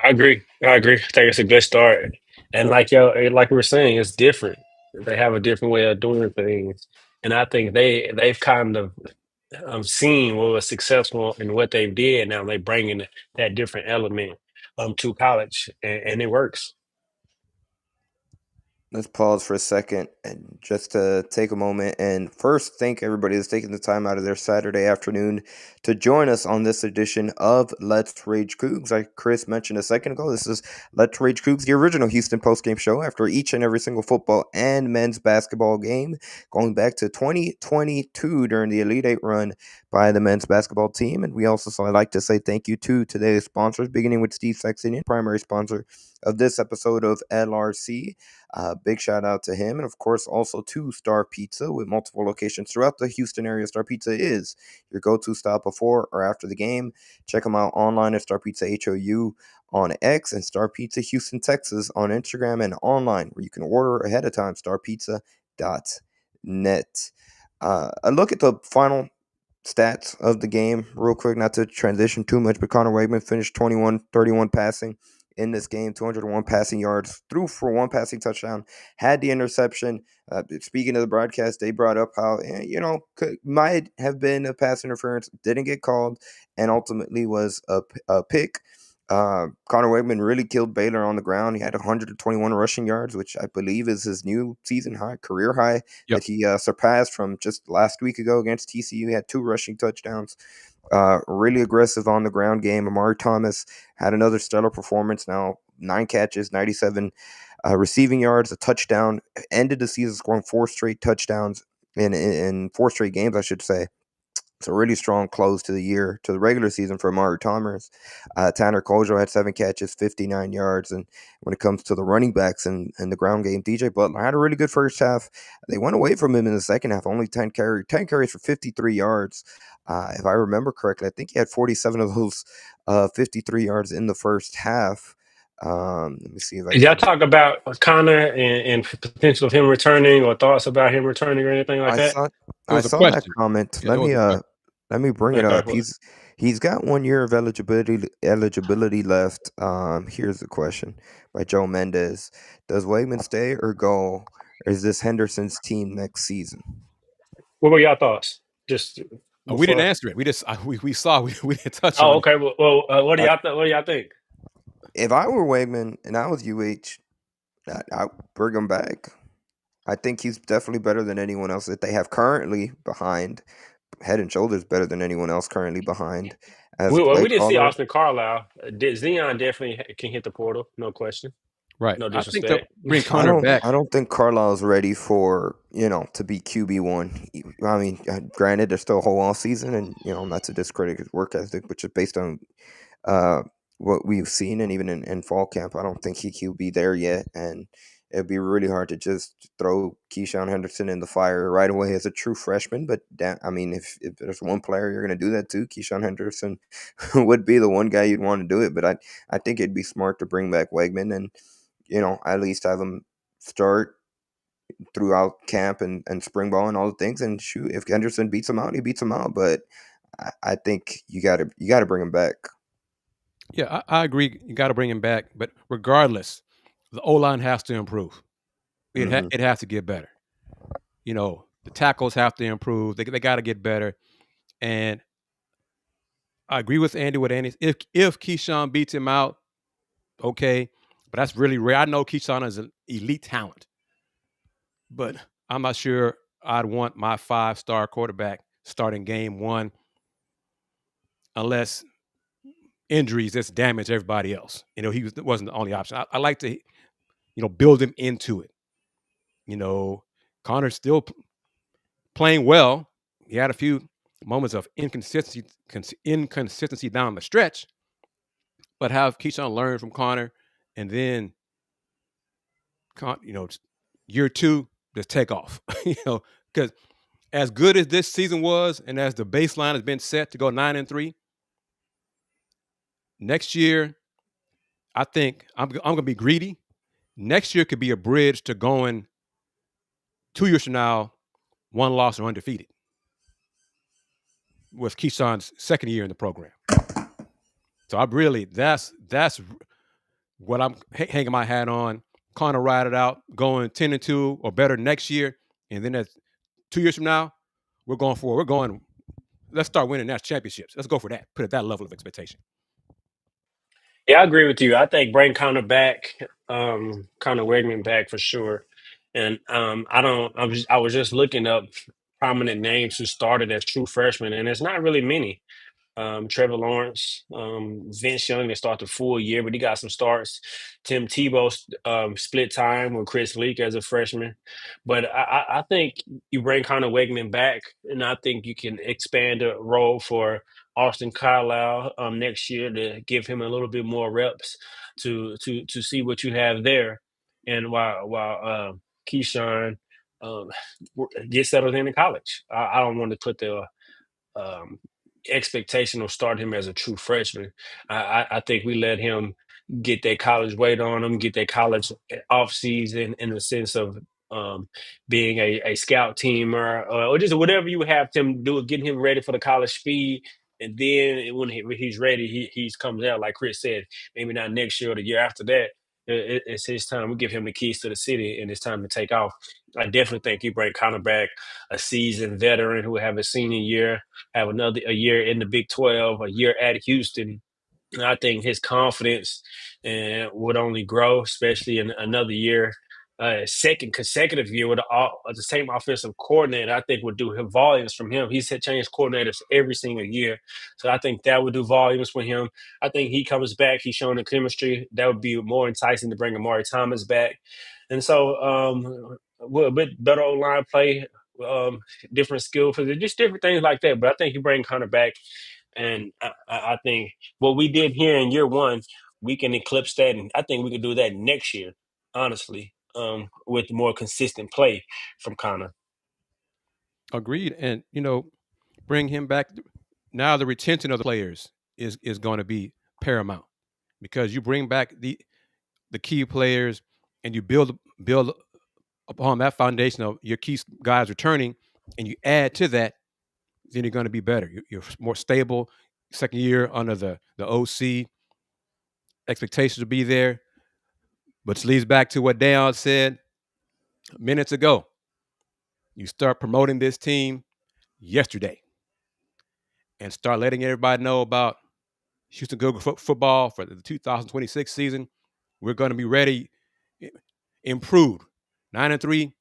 I agree. I think it's a good start. And like we were saying, it's different. They have a different way of doing things. And I think they've kind of seen what was successful in what they did. Now they're bringing that different element to college, and it works. Let's pause for a second and just to take a moment and first thank everybody that's taking the time out of their Saturday afternoon to join us on this edition of Let's Rage Coogs. Like Kris mentioned a second ago, this is Let's Rage Coogs, the original Houston postgame show after each and every single football and men's basketball game, going back to 2022 during the Elite Eight run by the men's basketball team. And we also like to say thank you to today's sponsors, beginning with Steve Saxenian, primary sponsor of this episode of LRC. Big shout out to him. And of course, also to Star Pizza with multiple locations throughout the Houston area. Star Pizza is your go-to stop before or after the game. Check them out online at Star Pizza HOU on X and Star Pizza Houston, Texas on Instagram and online where you can order ahead of time, starpizza.net. A look at the final stats of the game real quick, not to transition too much, but Connor Wegman finished 21-31 passing in this game, 201 passing yards, threw for one passing touchdown, had the interception. Speaking of the broadcast, they brought up how, might have been a pass interference, didn't get called, and ultimately was a pick. Connor Wegman really killed Baylor on the ground. He had 121 rushing yards, which I believe is his new season high, career high, that he surpassed from just last week ago against TCU. He had 2 rushing touchdowns. Really aggressive on the ground game. Amari Thomas had another stellar performance. Now 9 catches, 97 receiving yards, a touchdown. Ended the season scoring 4 straight touchdowns in 4 straight games, I should say. It's a really strong close to the year, to the regular season for Amari Thomas. Tanner Kojo had 7 catches, 59 yards. And when it comes to the running backs and the ground game, DJ Butler had a really good first half. They went away from him in the second half, only 10 carries for 53 yards. If I remember correctly, I think he had 47 of those 53 yards in the first half. Let me see if I Y'all talk about Connor and potential of him returning, or thoughts about him returning, or anything like that? I saw that comment. Yeah, let me bring it up. He's got 1 year of eligibility left. Here's the question by Joe Mendez: does Wegman stay or go? Or is this Henderson's team next season? What were y'all thoughts? Just we didn't answer it. We just we saw we didn't touch on. Oh, okay. Well, what do y'all think? If I were Wegman and I was UH, I'd bring him back. I think he's definitely better than anyone else that they have currently behind. Head and shoulders better than anyone else currently behind. We did see Austin Carlisle. Zion definitely can hit the portal, no question. Right. No disrespect. I think bring Connor back. I don't think Carlisle's ready for, to be QB1. I mean, granted, there's still a whole off season, and not to discredit his work ethic, but just based on what we've seen, and even in fall camp, I don't think he'll be there yet, and it'd be really hard to just throw Keyshawn Henderson in the fire right away as a true freshman. But if there's one player you're going to do that to, Keyshawn Henderson would be the one guy you'd want to do it. But I think it'd be smart to bring back Wegman and, at least have him start throughout camp and spring ball and all the things. And shoot, if Henderson beats him out, he beats him out. But I think you got to bring him back. Yeah, I agree. You got to bring him back, but regardless, the O line has to improve. It has to get better. The tackles have to improve. They got to get better. And I agree with Andy. If Keyshawn beats him out, okay, but that's really rare. I know Keyshawn is an elite talent, but I'm not sure I'd want my 5-star quarterback starting game one unless injuries just damage everybody else. Wasn't the only option. I like to, build him into it. Connor's still playing well. He had a few moments of inconsistency down the stretch, but have Keyshawn learn from Connor, and then, year two, just take off. Because as good as this season was, and as the baseline has been set to go 9-3, next year, I think I'm going to be greedy. Next year could be a bridge to going 2 years from now, 1 loss or undefeated, with Keyshawn's second year in the program. So that's what I'm hanging my hat on. Connor ride it out, going 10-2 or better next year, and then 2 years from now, we're going for. Let's start winning national championships. Let's go for that. Put it at that level of expectation. Yeah, I agree with you. I think bring Connor back, Connor Wegman back for sure. And I was just looking up prominent names who started as true freshmen, and it's not really many. Trevor Lawrence, Vince Young, they start the full year, but he got some starts. Tim Tebow split time with Chris Leak as a freshman. But I think you bring Connor Wegman back, and I think you can expand the role for Austin Carlisle next year to give him a little bit more reps to see what you have there. And while Keyshawn um, gets settled into college, I don't want to put the um, expectation of start him as a true freshman. I think we let him get that college weight on him, get that college off season in the sense of being a scout teamer or just whatever you have him do, getting him ready for the college speed. And then when he's ready, he comes out, like Kris said, maybe not next year or the year after that. It's his time. We give him the keys to the city, and it's time to take off. I definitely think you bring Connor back, a seasoned veteran who will have a senior year, have a year in the Big 12, a year at Houston. And I think his confidence would only grow, especially in another year. Second consecutive year with the same offensive coordinator, I think would do volumes from him. He's had changed coordinators every single year. So I think that would do volumes for him. I think he comes back. He's showing the chemistry. That would be more enticing to bring Amari Thomas back. And so a bit better O-line play, different skill for just different things like that. But I think you bring Connor back. And I think what we did here in year one, we can eclipse that. And I think we can do that next year, honestly, with more consistent play from Connor. Agreed. And, bring him back. Now the retention of the players is going to be paramount, because you bring back the key players and you build upon that foundation of your key guys returning, and you add to that, then you're going to be better. You're more stable. Second year under the OC, expectations will be there. But it leads back to what Dayon said minutes ago. You start promoting this team yesterday and start letting everybody know about Houston Cougars football for the 2026 season. We're going to be ready, improved. 9-3.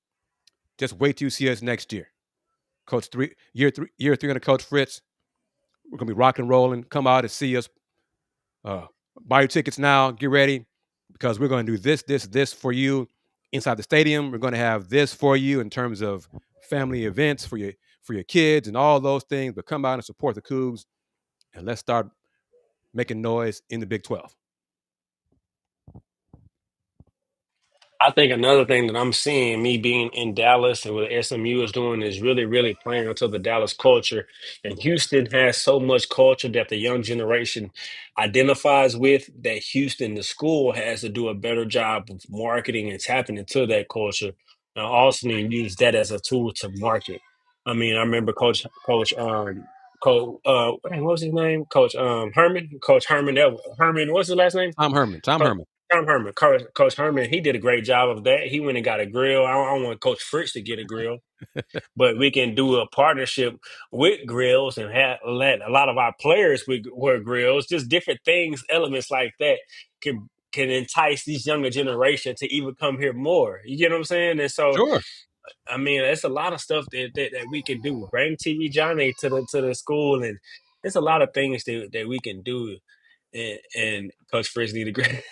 Just wait till you see us next year. Year three under Coach Fritz. We're going to be rock and rolling. Come out and see us. Buy your tickets now. Get ready, because we're going to do this for you inside the stadium. We're going to have this for you in terms of family events for your kids and all those things. But come out and support the Cougs, and let's start making noise in the Big 12. I think another thing that I'm seeing, me being in Dallas and what SMU is doing, is really, really playing onto the Dallas culture. And Houston has so much culture that the young generation identifies with, that Houston, the school, has to do a better job of marketing and tapping into that culture. Now, Austin use that as a tool to market. I mean, I remember Coach Coach. What was his name? Coach Herman. Coach Herman. Herman. What's his last name? Tom Herman. Tom Herman. Coach Herman. He did a great job of that. He went and got a grill. I don't want Coach Fritz to get a grill, but we can do a partnership with grills and let a lot of our players wear grills. Just different things, elements like that can entice these younger generation to even come here more. You get what I'm saying? And so, Sure. I mean, it's a lot of stuff that we can do. Bring TV Johnny to the school, and it's a lot of things that we can do. And Coach Fritz need a great.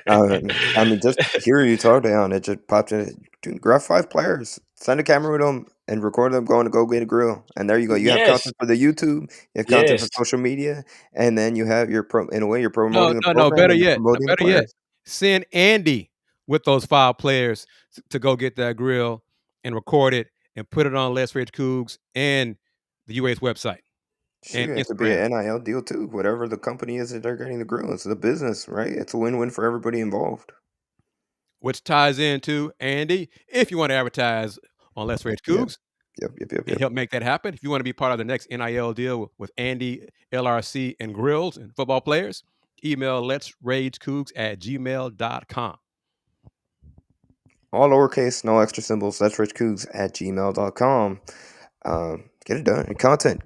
I mean, just hear you talk, Dayon. It just popped in. Dude, grab 5 players, send a camera with them, and record them going to go get a grill. And there you go. You have Yes, content for the YouTube, you have content for yes. social media, and then you have in a way, you're No, promoting the no, no. program Better and you're yet. promoting the Better yet. players. Send Andy with those 5 players to go get that grill and record it and put it on Let's Rage Coogs and the UA's website and Shoot, it could be Instagram. an NIL deal too. Whatever the company is that they're getting the grill, it's the business, right? It's a win-win for everybody involved. Which ties into, Andy, if you want to advertise on Let's Rage Coogs, Yep. and help make that happen. If you want to be part of the next NIL deal with Andy, LRC, and grills and football players, email letsragecoogs@gmail.com. All lowercase, no extra symbols. letsragecoogs@gmail.com. Get it done. And content.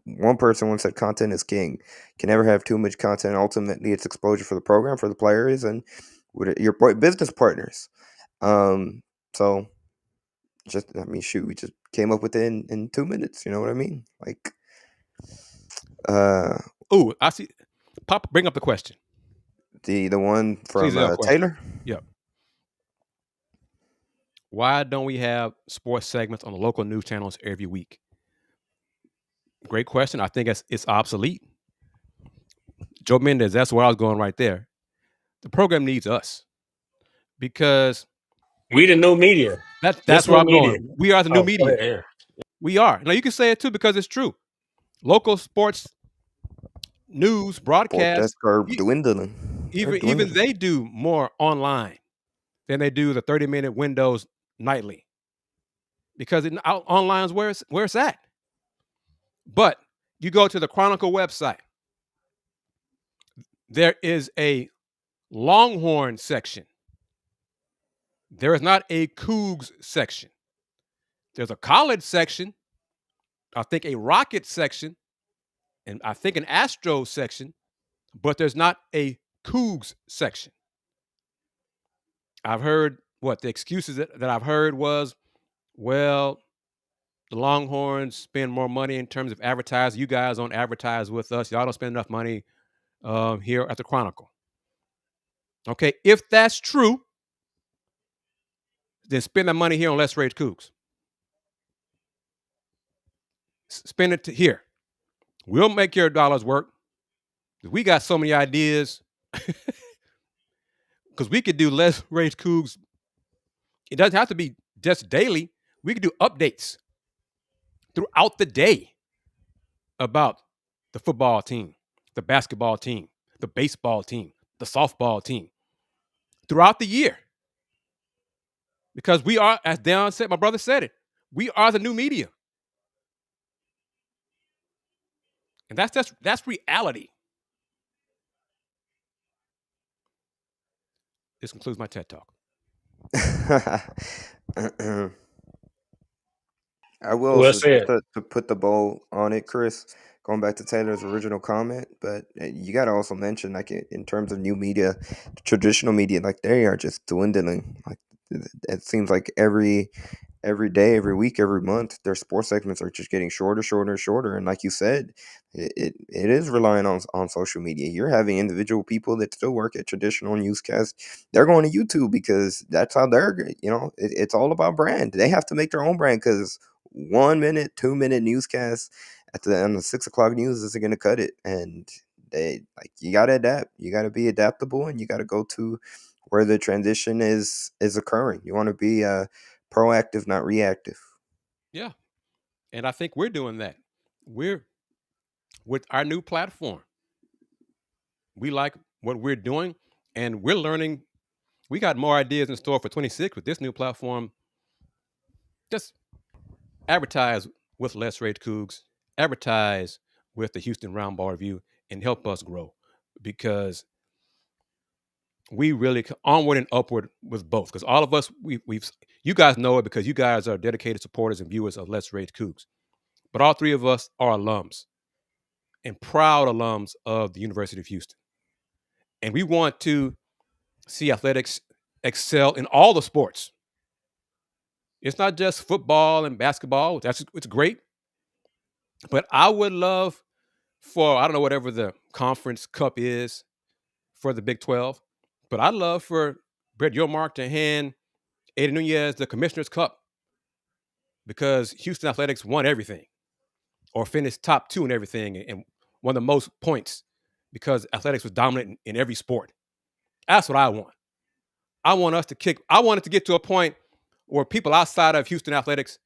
One person once said content is king. Can never have too much content. Ultimately, it's exposure for the program, for the players, and with your business partners. So just, I mean, shoot, we just came up with it in 2 minutes. You know what I mean? Like, Ooh, I see. Pop, bring up the question. the one from Please, question. Taylor. Yep. Why don't we have sports segments on the local news channels every week? Great question. I think it's obsolete. Joe Mendez, that's where I was going right there. The program needs us because We the new media. that's where I'm media. going. We are the new media. Yeah. We are. Now you can say it too because it's true. Local sports news broadcasts are dwindling. Even they do more online than they do the 30-minute windows nightly. Because online is where it's at. But you go to the Chronicle website. There is a Longhorn section. There is not a Cougs section. There's a college section, I think a Rocket section, and I think an Astro section, but there's not a Cougs section. I've heard the excuses that I've heard was, well, the Longhorns spend more money in terms of advertising. You guys don't advertise with us. Y'all don't spend enough money here at the Chronicle. Okay, if that's true, then spend that money here on Let's Rage Coogs. Spend it here. We'll make your dollars work. We got so many ideas. Because we could do Let's Rage Coogs. It doesn't have to be just daily. We could do updates throughout the day about the football team, the basketball team, the baseball team, the softball team throughout the year. Because we are, as Dayon said, my brother said it, we are the new media. And that's reality. This concludes my TED Talk. I will to put the bow on it, Kris, going back to Taylor's original comment, but you got to also mention, like, in terms of new media, traditional media, like, they are just dwindling. Like, it seems like every day, every week, every month, their sports segments are just getting shorter. And like you said, it is relying on social media. You're having individual people that still work at traditional newscasts. They're going to YouTube because that's how it's all about brand. They have to make their own brand because 1 minute, 2 minute newscasts at the end of 6 o'clock news isn't going to cut it. And you got to adapt. You got to be adaptable, and you got to go to where the transition is occurring. You want to be proactive, not reactive. Yeah. And I think we're doing that. We're with our new platform. We like what we're doing, and we're learning. We got more ideas in store for 26 with this new platform. Just advertise with Let's Rage Coogs, advertise with the Houston Roundball Review, and help us grow, because we really onward and upward with both. Because all of us, we've you guys know it because you guys are dedicated supporters and viewers of Let's Rage Coogs. But all three of us are alums and proud alums of the University of Houston. And we want to see athletics excel in all the sports. It's not just football and basketball. It's great. But I would love for, I don't know, whatever the conference cup is for the Big 12, but I'd love for Brett Yormark to hand Andy Yanez the Commissioner's Cup, because Houston Athletics won everything or finished top 2 in everything and won the most points because athletics was dominant in every sport. That's what I want. I want it to get to a point where people outside of Houston Athletics,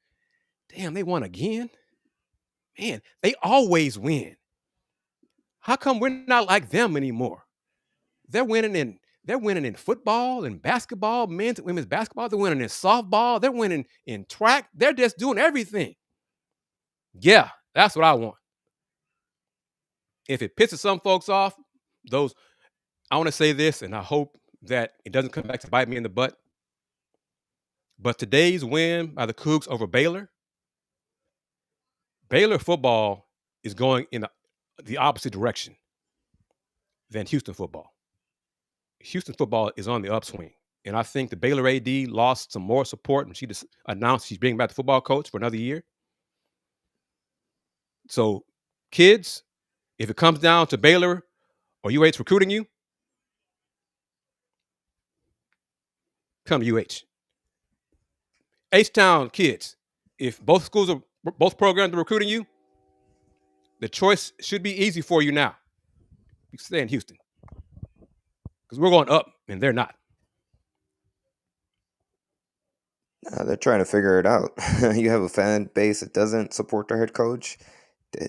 damn, they won again? Man, they always win. How come we're not like them anymore? They're winning in football and basketball, men's and women's basketball. They're winning in softball. They're winning in track. They're just doing everything. Yeah, that's what I want. If it pisses some folks off, I want to say this, and I hope that it doesn't come back to bite me in the butt. But today's win by the Cougs over Baylor football is going in the opposite direction than Houston football. Houston football is on the upswing. And I think the Baylor AD lost some more support when she just announced she's bringing back the football coach for another year. So, kids, if it comes down to Baylor or UH recruiting you, come to UH. H-Town kids, if both programs are recruiting you, the choice should be easy for you now. You stay in Houston, because we're going up and they're not. They're trying to figure it out. You have a fan base that doesn't support their head coach. I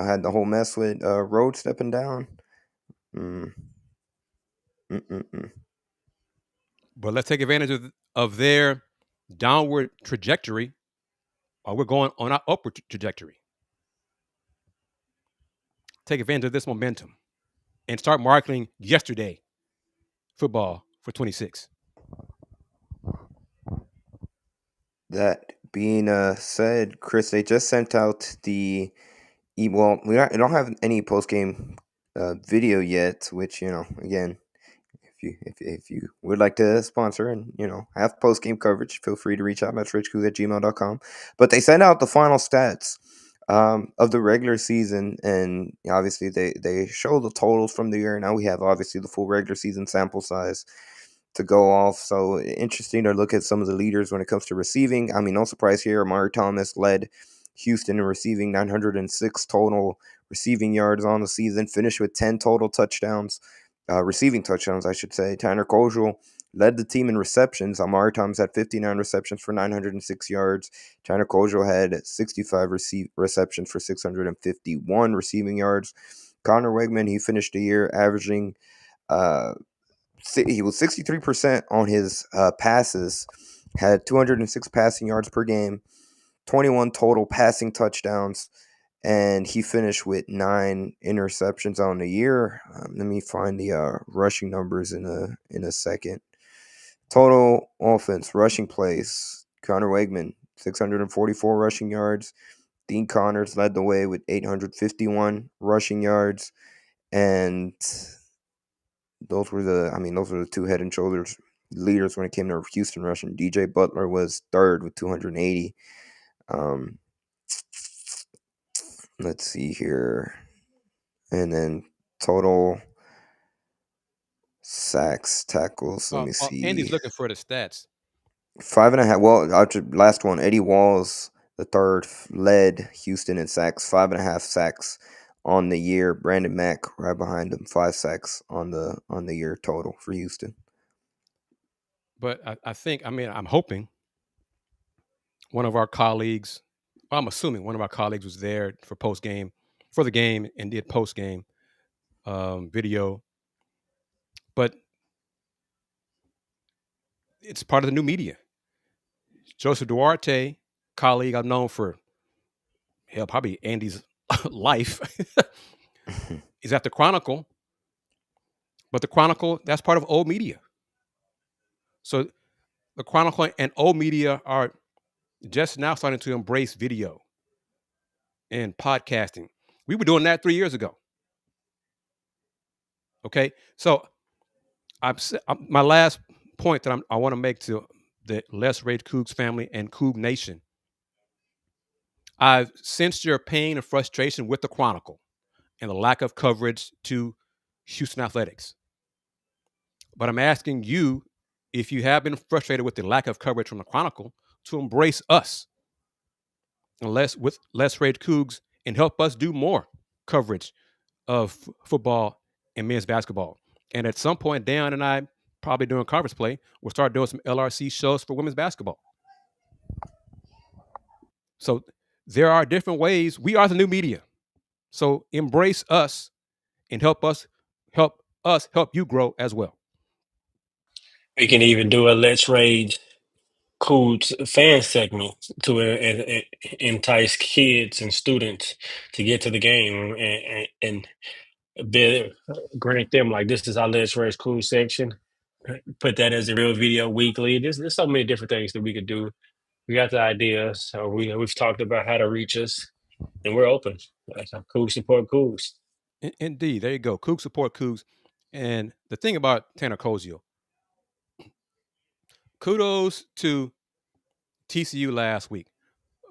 had the whole mess with Rhodes stepping down. But let's take advantage of their downward trajectory while we're going on our upward trajectory. Take advantage of this momentum and start marketing yesterday football for 26. That being said, Kris, they just sent out we don't have any post-game video yet, which, again, if you would like to sponsor and, have post-game coverage, feel free to reach out. That's richcoog@gmail.com. But they sent out the final stats of the regular season, and obviously they show the totals from the year. Now we have obviously the full regular season sample size to go off. So interesting to look at some of the leaders when it comes to receiving. I mean, no surprise here. Amari Thomas led Houston in receiving, 906 total receiving yards on the season, finished with 10 total touchdowns, receiving touchdowns, I should say. Tanner Kojal led the team in receptions. Amari Thomas had 59 receptions for 906 yards. Tanner Kojal had 65 receptions for 651 receiving yards. Connor Wegman, he finished the year averaging he was 63% on his passes, had 206 passing yards per game, 21 total passing touchdowns, and he finished with 9 interceptions on the year. Let me find the rushing numbers in a second. Total offense, rushing plays, Connor Wegman, 644 rushing yards. Dean Connors led the way with 851 rushing yards, and those were the two head and shoulders leaders when it came to Houston rushing. DJ Butler was third with 280. Let's see here. And then total sacks, tackles. Let me see. Andy's looking for the stats. 5.5. Well, last one. Eddie Walls, the third, led Houston in sacks. 5.5 sacks on the year. Brandon Mack right behind him, 5 sacks on the year total for Houston. But I'm hoping one of our colleagues, I'm assuming one of our colleagues was there for the game and did post-game video. But it's part of the new media. Joseph Duarte, colleague I've known for hell, probably Andy's life, is at the Chronicle. But the Chronicle, that's part of old media. So the Chronicle and old media are just now starting to embrace video and podcasting. We were doing that 3 years ago. Okay, so my last point that I want to make to the Les Rage Coogs family and Coug Nation. I've sensed your pain and frustration with the Chronicle and the lack of coverage to Houston athletics. But I'm asking you, if you have been frustrated with the lack of coverage from the Chronicle, to embrace us with Les Rage Coogs and help us do more coverage of football and men's basketball. And at some point, Dayon and I, probably doing conference play, we'll start doing some LRC shows for women's basketball. So there are different ways. We are the new media. So embrace us and help you grow as well. We can even do a Let's Rage Coogs fan segment to entice kids and students to get to the game and grant them like, this is our Let's Rage Coogs section. Put that as a real video weekly. There's so many different things that we could do. We got the ideas. So we've talked about how to reach us, and we're open. Cougs support Cougs. Indeed, there you go. Cougs support Cougs. And the thing about Tanner Koziel, kudos to TCU last week.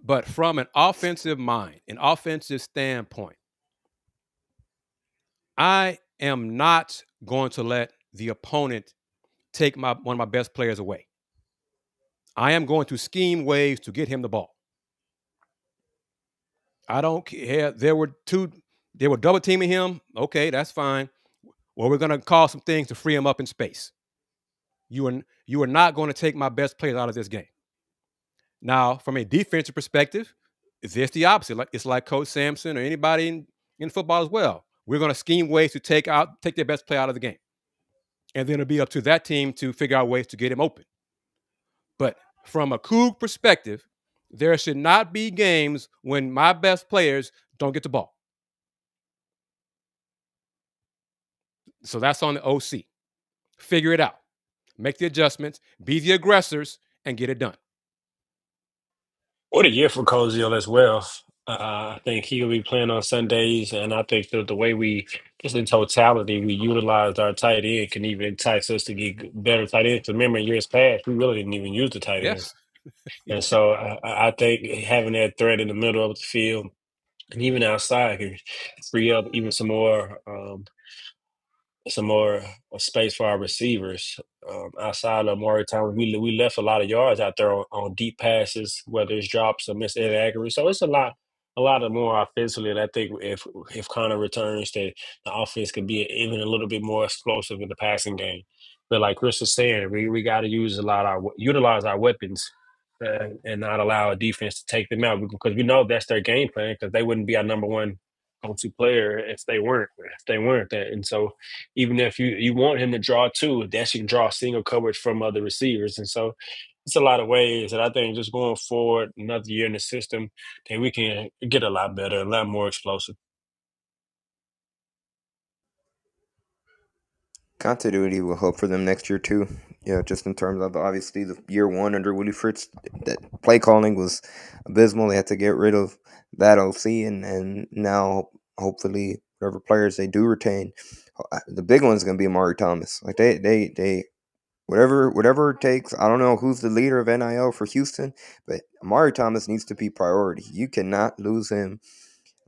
But from an offensive mind, an offensive standpoint, I am not going to let the opponent take one of my best players away. I am going to scheme ways to get him the ball. I don't care. They were double teaming him. Okay, that's fine. Well, we're going to call some things to free him up in space. You are not going to take my best players out of this game. Now, from a defensive perspective, it's just the opposite. It's like Coach Sampson or anybody in football as well. We're going to scheme ways to take their best player out of the game. And then it'll be up to that team to figure out ways to get him open. But from a Coug perspective, there should not be games when my best players don't get the ball. So that's on the OC. Figure it out. Make the adjustments, be the aggressors, and get it done. What a year for Koziel as well. I think he'll be playing on Sundays, and I think the way we, just in totality, we utilized our tight end can even entice us to get better tight ends. Remember, in years past, we really didn't even use the tight end. Yes. And so I think having that threat in the middle of the field and even outside can free up even some more space for our receivers. Outside of Maury Thomas, we left a lot of yards out there on deep passes, whether it's drops or missed inaccuracy. So it's a lot of more offensively. And I think if Connor returns, that the offense could be even a little bit more explosive in the passing game. But like Kris is saying, we got to utilize our weapons. And not allow a defense to take them out, because we know that's their game plan, because they wouldn't be our number one go-to player if they weren't that. And so even if you want him to draw two, that should draw single coverage from other receivers. And so it's a lot of ways that I think just going forward, another year in the system, that we can get a lot better, a lot more explosive. Continuity will help for them next year too. Yeah, just in terms of obviously the year one under Willie Fritz, that play calling was abysmal. They had to get rid of that OC, and now hopefully whatever players they do retain, the big one's gonna be Amari Thomas. Like they whatever it takes. I don't know who's the leader of NIL for Houston, but Amari Thomas needs to be priority. You cannot lose him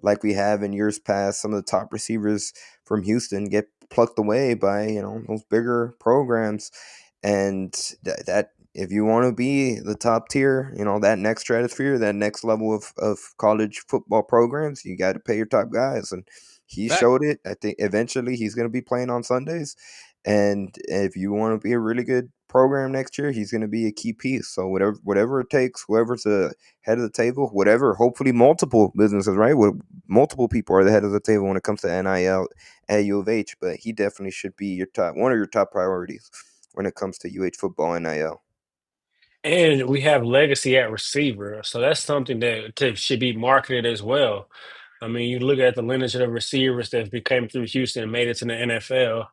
like we have in years past. Some of the top receivers from Houston get plucked away by those bigger programs, and that if you want to be the top tier, that next stratosphere, that next level of college football programs, you got to pay your top guys, and he showed it. I think eventually he's going to be playing on Sundays, and if you want to be a really good program next year, he's going to be a key piece. So whatever it takes, whoever's the head of the table, hopefully multiple businesses, right? Multiple people are the head of the table when it comes to NIL at U of H, but he definitely should be one of your top priorities when it comes to UH football NIL. And we have legacy at receiver, so that's something that should be marketed as well. I mean, you look at the lineage of receivers that became through Houston and made it to the NFL.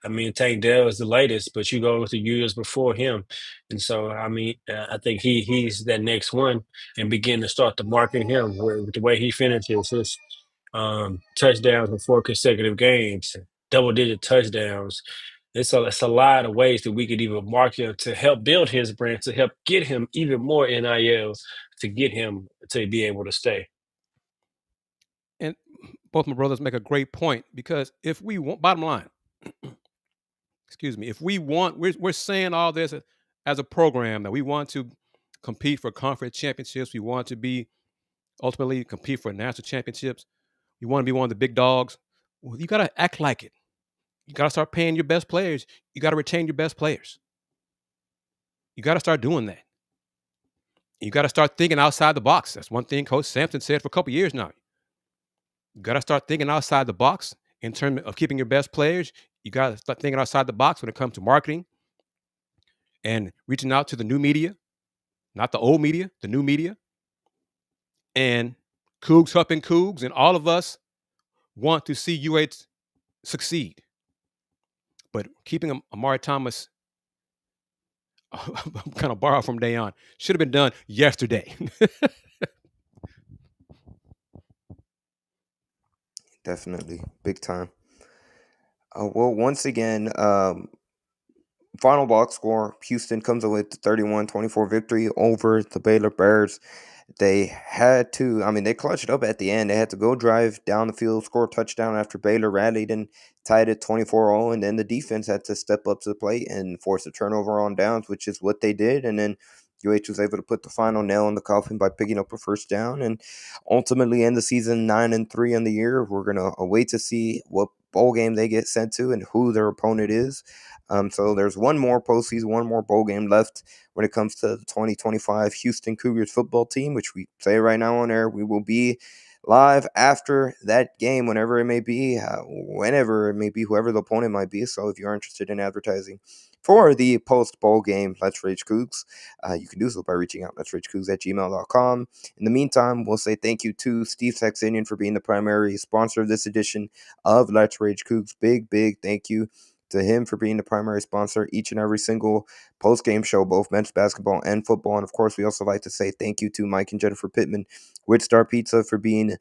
I mean, Tank Dell is the latest, but you go with the years before him, and so I mean, I think he's that next one, and begin to start to market him with the way he finishes his touchdowns in 4 consecutive games, double-digit touchdowns. It's a lot of ways that we could even market him to help build his brand, to help get him even more NILs, to get him to be able to stay. And both my brothers make a great point, because if we want, bottom line, excuse me, if we want, we're saying all this as a program that we want to compete for conference championships. We want to be ultimately compete for national championships. You want to be one of the big dogs. Well, you got to act like it. You got to start paying your best players. You got to retain your best players. You got to start doing that. You got to start thinking outside the box. That's one thing Coach Sampson said for a couple of years now. You got to start thinking outside the box in terms of keeping your best players. You got to start thinking outside the box when it comes to marketing and reaching out to the new media, not the old media, the new media. And Cougs helping Cougs, and all of us want to see UH succeed. But keeping Amari Thomas, I'm kind of borrowed from Dayon, should have been done yesterday. Definitely. Big time. Well, once again, final box score, Houston comes away with the 31-24 victory over the Baylor Bears. They had to, I mean, they clutched up at the end. They had to go drive down the field, score a touchdown after Baylor rallied and tied it 24-0. And then the defense had to step up to the plate and force a turnover on downs, which is what they did. And then UH was able to put the final nail in the coffin by picking up a first down and ultimately end the season 9-3 on the year. We're going to wait to see what bowl game they get sent to and who their opponent is. So there's one more postseason, one more bowl game left when it comes to the 2025 Houston Cougars football team, which we say right now on air. We will be live after that game, whenever it may be, whenever it may be, whoever the opponent might be. So if you're interested in advertising for the post-bowl game, Let's Rage Coogs, you can do so by reaching out, letsragecoogs@gmail.com. In the meantime, we'll say thank you to Steve Saxenian for being the primary sponsor of this edition of Let's Rage Coogs. Big thank you to him for being the primary sponsor each and every single post-game show, both men's basketball and football. And, of course, we also like to say thank you to Mike and Jennifer Pittman with Star Pizza for being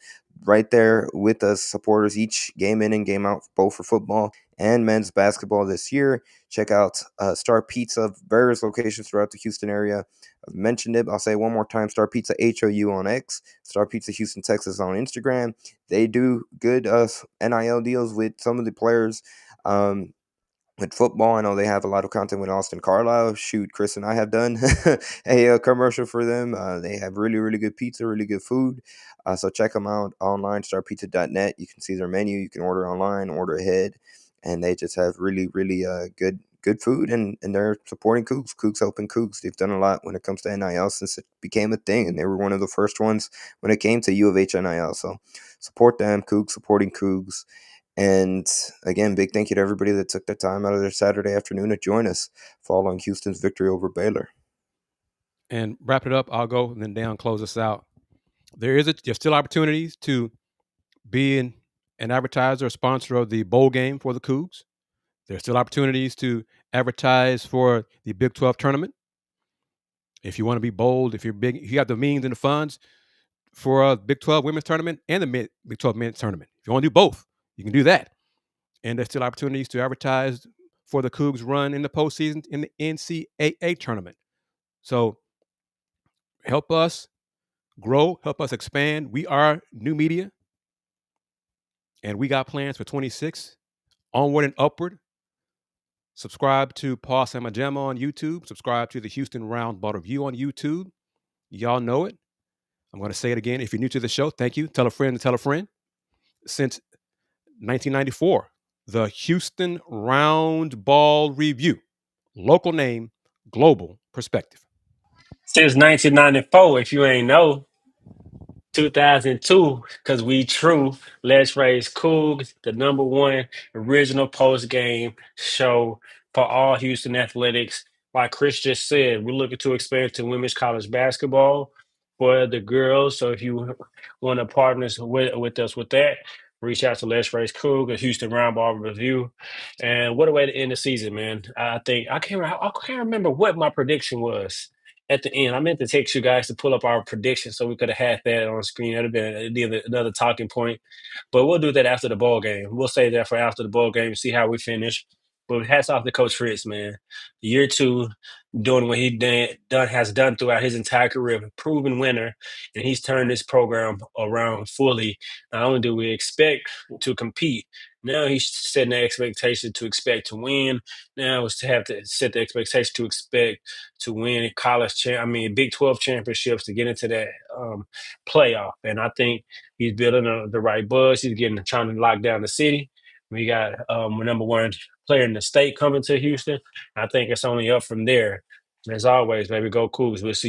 right there with us, supporters each game in and game out, both for football and men's basketball this year. Check out Star Pizza, various locations throughout the Houston area. I've mentioned it. I'll say it one more time. Star Pizza HOU on X. Star Pizza Houston, Texas on Instagram. They do good NIL deals with some of the players. With football, I know they have a lot of content with Austin Carlisle. Shoot, Kris and I have done a commercial for them. They have really good pizza, really good food. So check them out online, starpizza.net. You can see their menu. You can order online, order ahead. And they just have really good food. And they're supporting Cougs. Cougs helping Cougs. They've done a lot when it comes to NIL since it became a thing. And they were one of the first ones when it came to U of H NIL. So support them, Cougs supporting Cougs. And again, big thank you to everybody that took the time out of their Saturday afternoon to join us following Houston's victory over Baylor. And wrap it up, I'll go, and then Dayon close us out. There's still opportunities to be an advertiser or sponsor of the bowl game for the Cougs. There's still opportunities to advertise for the Big 12 tournament. If you want to be bold, if you're big, if you have the means and the funds for a Big 12 women's tournament and the Big 12 men's tournament. If you want to do both, you can do that. And there's still opportunities to advertise for the Cougs run in the postseason in the NCAA tournament. So help us grow, help us expand. We are new media, and we got plans for 26, onward and upward. Subscribe to Paul Samajama on YouTube. Subscribe to the Houston Roundball Review on YouTube. Y'all know it. I'm going to say it again. If you're new to the show, thank you. Tell a friend to tell a friend. Since 1994, the Houston Roundball Review. Local name, global perspective. Since 1994, if you ain't know, 2002, because we true. Let's Raise Coogs, the #1 original post-game show for all Houston athletics. like Kris just said, we're looking to expand to women's college basketball for the girls. So if you want to partner with us with that, reach out to Rage Coogs at Houston Roundball Review. And what a way to end the season, man. I think I can't remember what my prediction was at the end. I meant to text you guys to pull up our prediction so we could have had that on screen. That'd have been another talking point. But we'll do that after the ball game. We'll save that for after the ball game, see how we finish. But hats off to Coach Fritz, man. Year two, doing what he has done throughout his entire career, proven winner, and he's turned this program around fully. Not only do we expect to compete, now he's setting the expectation to expect to win. Now it's to have to set the expectation to expect to win Big 12 championships to get into that playoff. And I think he's building the right buzz. He's trying to lock down the city. We got number one player in the state coming to Houston. I think it's only up from there. And as always, baby, go Cougs. We'll see you.